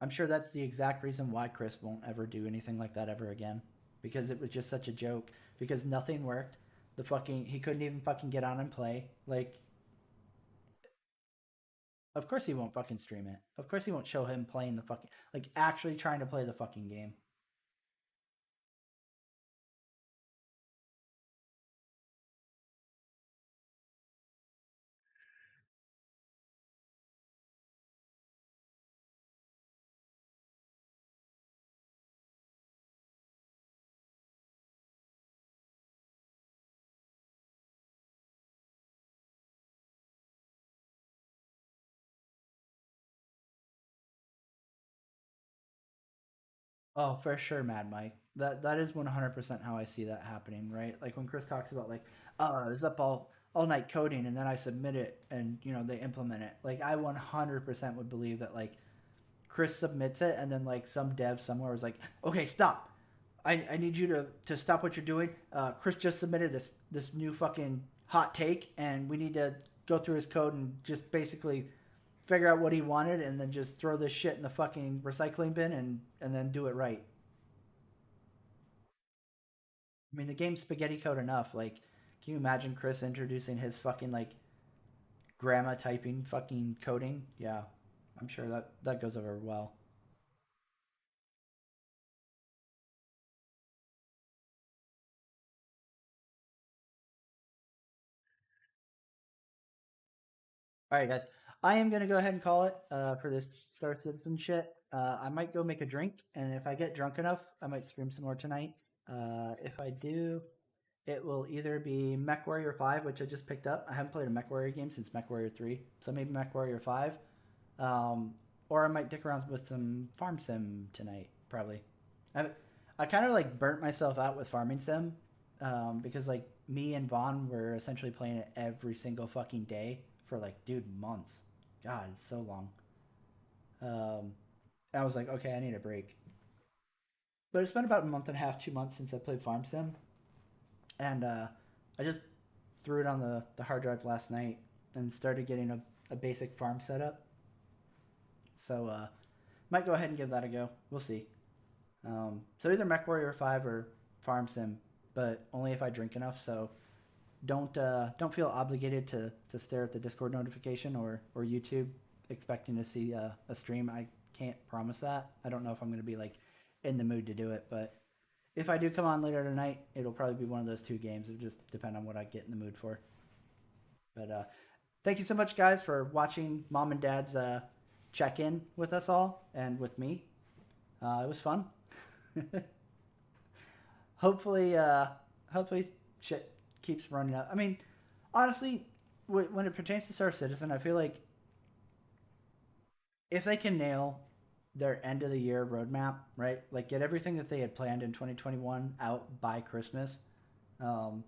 Speaker 1: I'm sure that's the exact reason why Chris won't ever do anything like that ever again. Because it was just such a joke. Because nothing worked. He couldn't even fucking get on and play. Like, of course he won't fucking stream it. Of course he won't show him playing the fucking, like, actually trying to play the fucking game. Oh, for sure, Mad Mike. That is 100% how I see that happening, right? Like when Chris talks about like, oh, I was up all night coding and then I submit it and they implement it. Like I 100% would believe that like Chris submits it and then like some dev somewhere was like, okay, stop. I need you to stop what you're doing. Chris just submitted this new fucking hot take and we need to go through his code and just basically figure out what he wanted and then just throw this shit in the fucking recycling bin and then do it right. I mean, the game's spaghetti code enough. Like, can you imagine Chris introducing his fucking like grandma typing fucking coding? Yeah, I'm sure that goes over well. All right, guys. I am gonna go ahead and call it for this Star Citizen shit. I might go make a drink, and if I get drunk enough, I might stream some more tonight. If I do, it will either be MechWarrior 5, which I just picked up. I haven't played a MechWarrior game since MechWarrior 3, so maybe MechWarrior 5. Um, or I might dick around with some Farm Sim tonight, probably. I, I kind of like burnt myself out with Farming Sim because like me and Vaughn were essentially playing it every single fucking day for like, dude, months. God, it's so long. Um, I was like, okay, I need a break. But it's been about a month and a half, 2 months since I played Farm Sim, and I just threw it on the hard drive last night and started getting a basic farm setup. So might go ahead and give that a go. We'll see. So either MechWarrior 5 or Farm Sim, but only if I drink enough. So don't feel obligated to stare at the Discord notification or YouTube expecting to see a stream. I can't promise that. I don't know if I'm going to be like in the mood to do it, but if I do come on later tonight, it'll probably be one of those two games. It'll just depend on what I get in the mood for. But thank you so much, guys, for watching Mom and Dad's check in with us all and with me. It was fun. hopefully, hopefully shit keeps running up. I mean, honestly, when it pertains to Star Citizen, I feel like if they can nail their end of the year roadmap, right? Like get everything that they had planned in 2021 out by Christmas, um,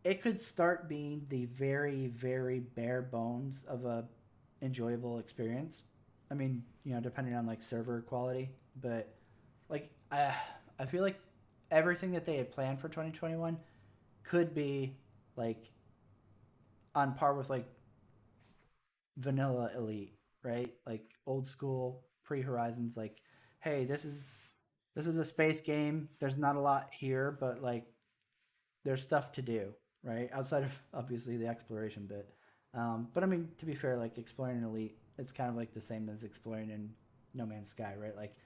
Speaker 1: it could start being the very, very bare bones of a enjoyable experience. I mean, depending on like server quality, but like I feel like everything that they had planned for 2021 could be like on par with like vanilla elite, right? Like old school pre Horizons. Like, hey, this is a space game. There's not a lot here, but like there's stuff to do, right? Outside of obviously the exploration bit. But I mean, to be fair, like exploring in Elite, it's kind of like the same as exploring in No Man's Sky, right? Like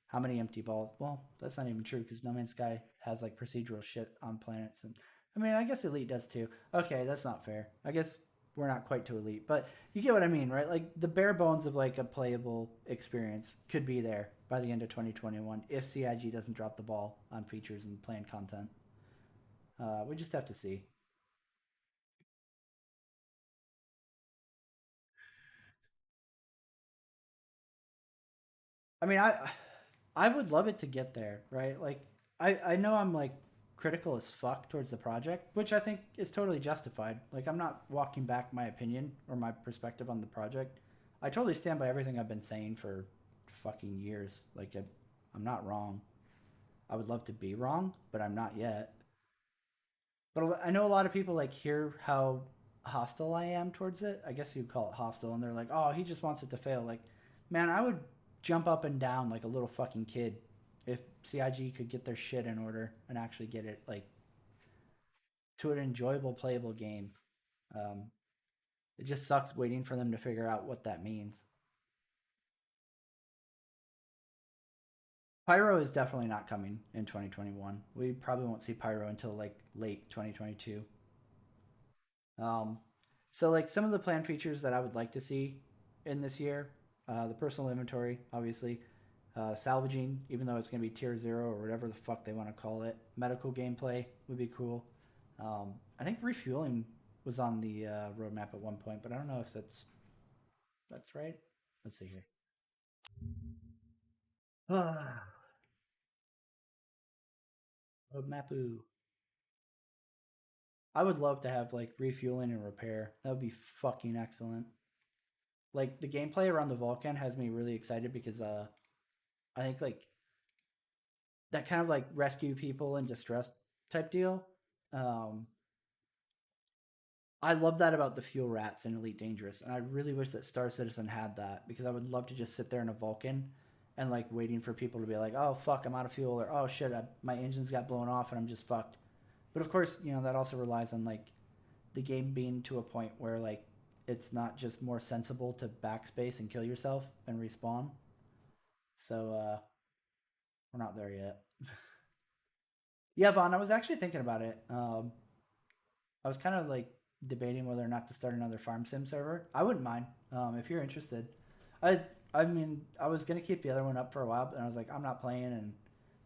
Speaker 1: how many empty balls? Well, that's not even true because No Man's Sky has like procedural shit on planets, and I mean, I guess Elite does too. Okay, that's not fair. I guess we're not quite to Elite, but you get what I mean, right? Like the bare bones of like a playable experience could be there by the end of 2021 if CIG doesn't drop the ball on features and planned content. We just have to see. I mean, I would love it to get there, right? Like, I know I'm like critical as fuck towards the project, which I think is totally justified. Like, I'm not walking back my opinion or my perspective on the project. I totally stand by everything I've been saying for fucking years. Like, I'm not wrong. I would love to be wrong, but I'm not yet. But I know a lot of people like hear how hostile I am towards it. I guess you'd call it hostile, and they're like, "Oh, he just wants it to fail." Like, man, I would jump up and down like a little fucking kid if CIG could get their shit in order and actually get it like to an enjoyable, playable game. Um, it just sucks waiting for them to figure out what that means. Pyro is definitely not coming in 2021. We probably won't see Pyro until like late 2022. Um, so like some of the plan features that I would like to see in this year, the personal inventory, obviously, salvaging, even though it's going to be tier zero or whatever the fuck they want to call it. Medical gameplay would be cool. I think refueling was on the roadmap at one point, but I don't know if that's right. Let's see here. Oh, Mapu. I would love to have like refueling and repair. That would be fucking excellent. Like the gameplay around the Vulcan has me really excited because I think like that kind of like rescue people in distress type deal. Um I love that about the fuel rats in Elite Dangerous, and I really wish that Star Citizen had that because I would love to just sit there in a Vulcan and like waiting for people to be like, "Oh fuck, I'm out of fuel," or "Oh shit, my engines got blown off and I'm just fucked." But of course, that also relies on like the game being to a point where like it's not just more sensible to backspace and kill yourself and respawn. So we're not there yet. Yeah, Vaughn, I was actually thinking about it. I was kind of like debating whether or not to start another farm sim server. I wouldn't mind if you're interested. I I mean, I was gonna keep the other one up for a while, but I was like, I'm not playing, and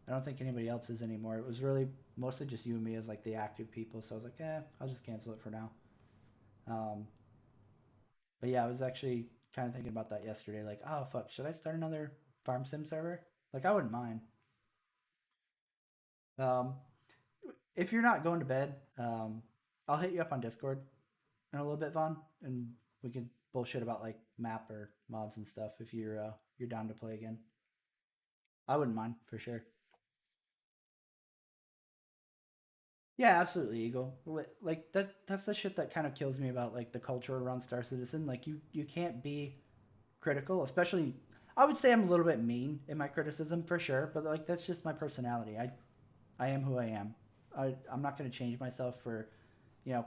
Speaker 1: I don't think anybody else is anymore. It was really mostly just you and me as like the active people, so I was like, I'll just cancel it for now. Um, but yeah, I was actually kind of thinking about that yesterday. Like, oh fuck, should I start another farm sim server? Like, I wouldn't mind. Um, if you're not going to bed, I'll hit you up on Discord in a little bit, Vaughn, and we can bullshit about like map or mods and stuff if you're down to play again. I wouldn't mind for sure. Yeah, absolutely, Eagle. Like that's the shit that kind of kills me about like the culture around Star Citizen. Like you can't be critical, especially I would say I'm a little bit mean in my criticism for sure, but like that's just my personality. I am who I am. I'm not going to change myself for,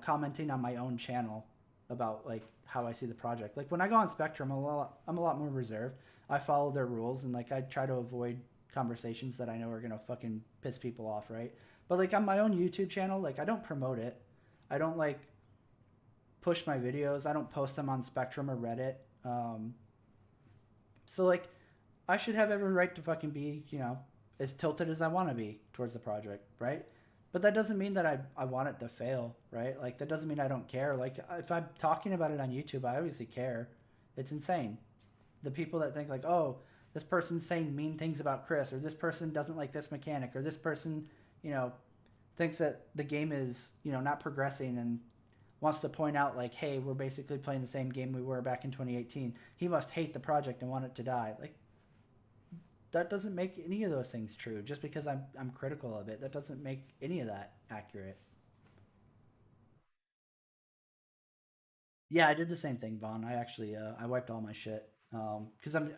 Speaker 1: commenting on my own channel about like how I see the project. Like when I go on Spectrum, I'm a lot more reserved. I follow their rules and like I try to avoid conversations that I know are going to fucking piss people off, right? But like on my own YouTube channel, like I don't promote it. I don't like push my videos. I don't post them on Spectrum or Reddit. So like I should have every right to fucking be, as tilted as I want to be towards the project, right? But that doesn't mean that I want it to fail, right? Like that doesn't mean I don't care. Like if I'm talking about it on YouTube, I obviously care. It's insane. The people that think like, oh, this person's saying mean things about Chris, or this person doesn't like this mechanic, or this person, you know, thinks that the game is, not progressing and wants to point out like, hey, we're basically playing the same game we were back in 2018. He must hate the project and want it to die. Like that doesn't make any of those things true. Just because I'm critical of it, that doesn't make any of that accurate. Yeah, I did the same thing, Vaughn. I actually I wiped all my shit because I'm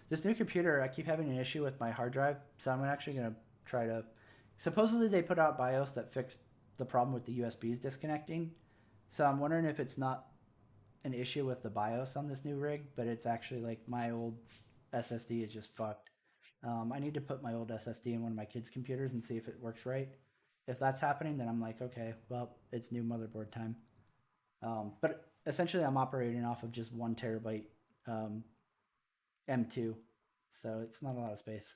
Speaker 1: this new computer. I keep having an issue with my hard drive, so I'm actually gonna try to. Supposedly they put out BIOS that fixed the problem with the USBs disconnecting. So I'm wondering if it's not an issue with the BIOS on this new rig, but it's actually like my old SSD is just fucked. I need to put my old SSD in one of my kids' computers and see if it works right. If that's happening, then I'm like, okay, well, it's new motherboard time. But essentially, I'm operating off of just 1 terabyte um, M2, so it's not a lot of space.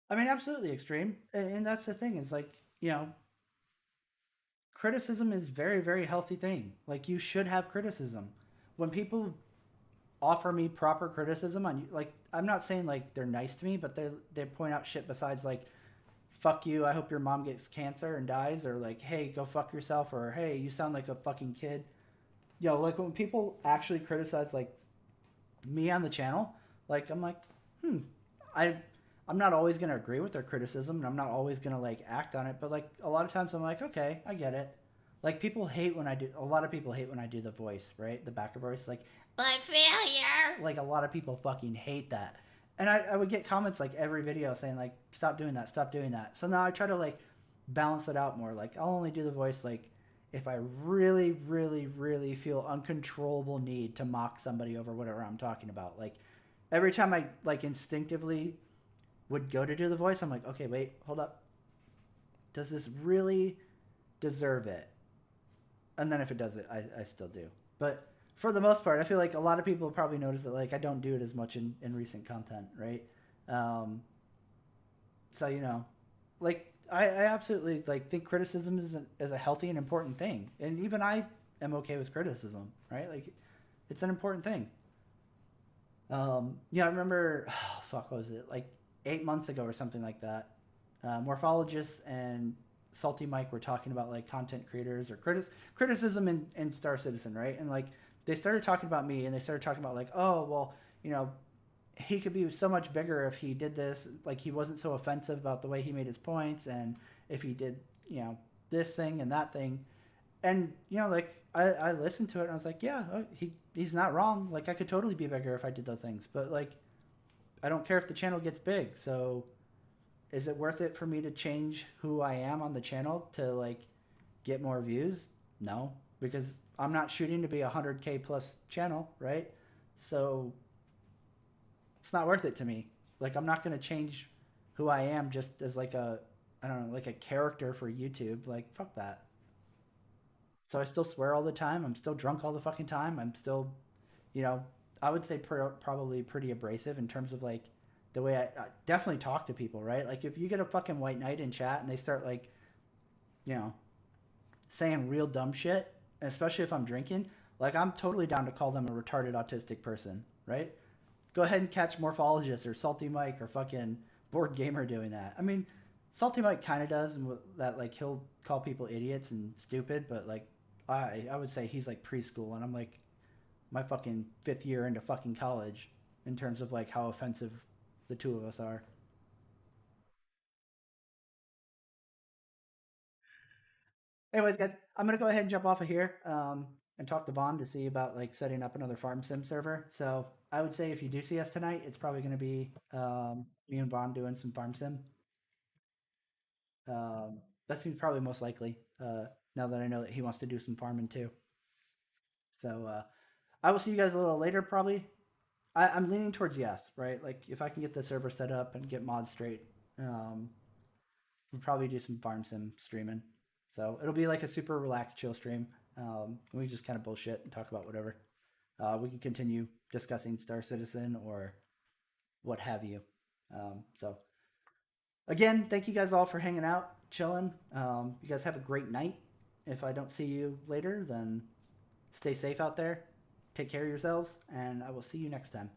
Speaker 1: I mean, absolutely extreme, and that's the thing. Is like, criticism is very, very healthy thing. Like you should have criticism. When people offer me proper criticism on, like, I'm not saying like they're nice to me, but they point out shit besides like fuck you, I hope your mom gets cancer and dies, or like, hey, go fuck yourself, or hey, you sound like a fucking kid. Like when people actually criticize like me on the channel, like I'm like, hmm, I I'm not always gonna agree with their criticism, and I'm not always gonna like act on it, but like a lot of times I'm like, okay, I get it. Like people hate when I do. A lot of people hate when I do the voice, right? The backer voice, like "my failure." Like a lot of people fucking hate that, and I would get comments like every video saying like, "Stop doing that, stop doing that." So now I try to like balance it out more. Like I'll only do the voice like if I really, really, really feel uncontrollable need to mock somebody over whatever I'm talking about. Like every time I like instinctively would go to do the voice, I'm like, okay, wait, hold up. Does this really deserve it? And then if it does it, I still do. But for the most part, I feel like a lot of people probably notice that like I don't do it as much in recent content, right? Um, so like I absolutely like think criticism is a healthy and important thing, and even I am okay with criticism, right? Like, it's an important thing. Yeah, I remember, oh, fuck, what was it? Like 8 months ago or something like that. Morphologists and Salty Mike were talking about like content creators or criticism in Star Citizen, right? And like they started talking about me and they started talking about like, oh, well, you know, he could be so much bigger if he did this. Like he wasn't so offensive about the way he made his points, and if he did, you know, this thing and that thing. And you know, like I listened to it and I was like, yeah, he's not wrong. Like I could totally be bigger if I did those things, but like I don't care if the channel gets big. So is it worth it for me to change who I am on the channel to like get more views? No, because I'm not shooting to be a 100K plus channel, right? So it's not worth it to me. Like I'm not going to change who I am just as like a, I don't know, like a character for YouTube. Like fuck that. So I still swear all the time. I'm still drunk all the fucking time. I'm still, you know, I would say probably pretty abrasive in terms of like the way I definitely talk to people, right? Like if you get a fucking white knight in chat and they start like, you know, saying real dumb shit, especially if I'm drinking, like I'm totally down to call them a retarded autistic person, right? Go ahead and catch Morphologist or Salty Mike or fucking Board Gamer doing that. I mean, Salty Mike kind of does, and that like he'll call people idiots and stupid, but like I would say he's like preschool, and I'm like my fucking 5th year into fucking college in terms of like how offensive the two of us are. Anyways, guys, I'm gonna go ahead and jump off of here and talk to Vaughn to see about like setting up another farm sim server. So I would say if you do see us tonight, it's probably gonna be me and Vaughn doing some farm sim. That seems probably most likely. Now that I know that he wants to do some farming too. So I will see you guys a little later, probably. I'm leaning towards yes, right? Like if I can get the server set up and get mods straight, um, we'll probably do some farm sim streaming. So it'll be like a super relaxed, chill stream. We just kind of bullshit and talk about whatever. We can continue discussing Star Citizen or what have you. So again, thank you guys all for hanging out, chilling. You guys have a great night. If I don't see you later, then stay safe out there. Take care of yourselves, and I will see you next time.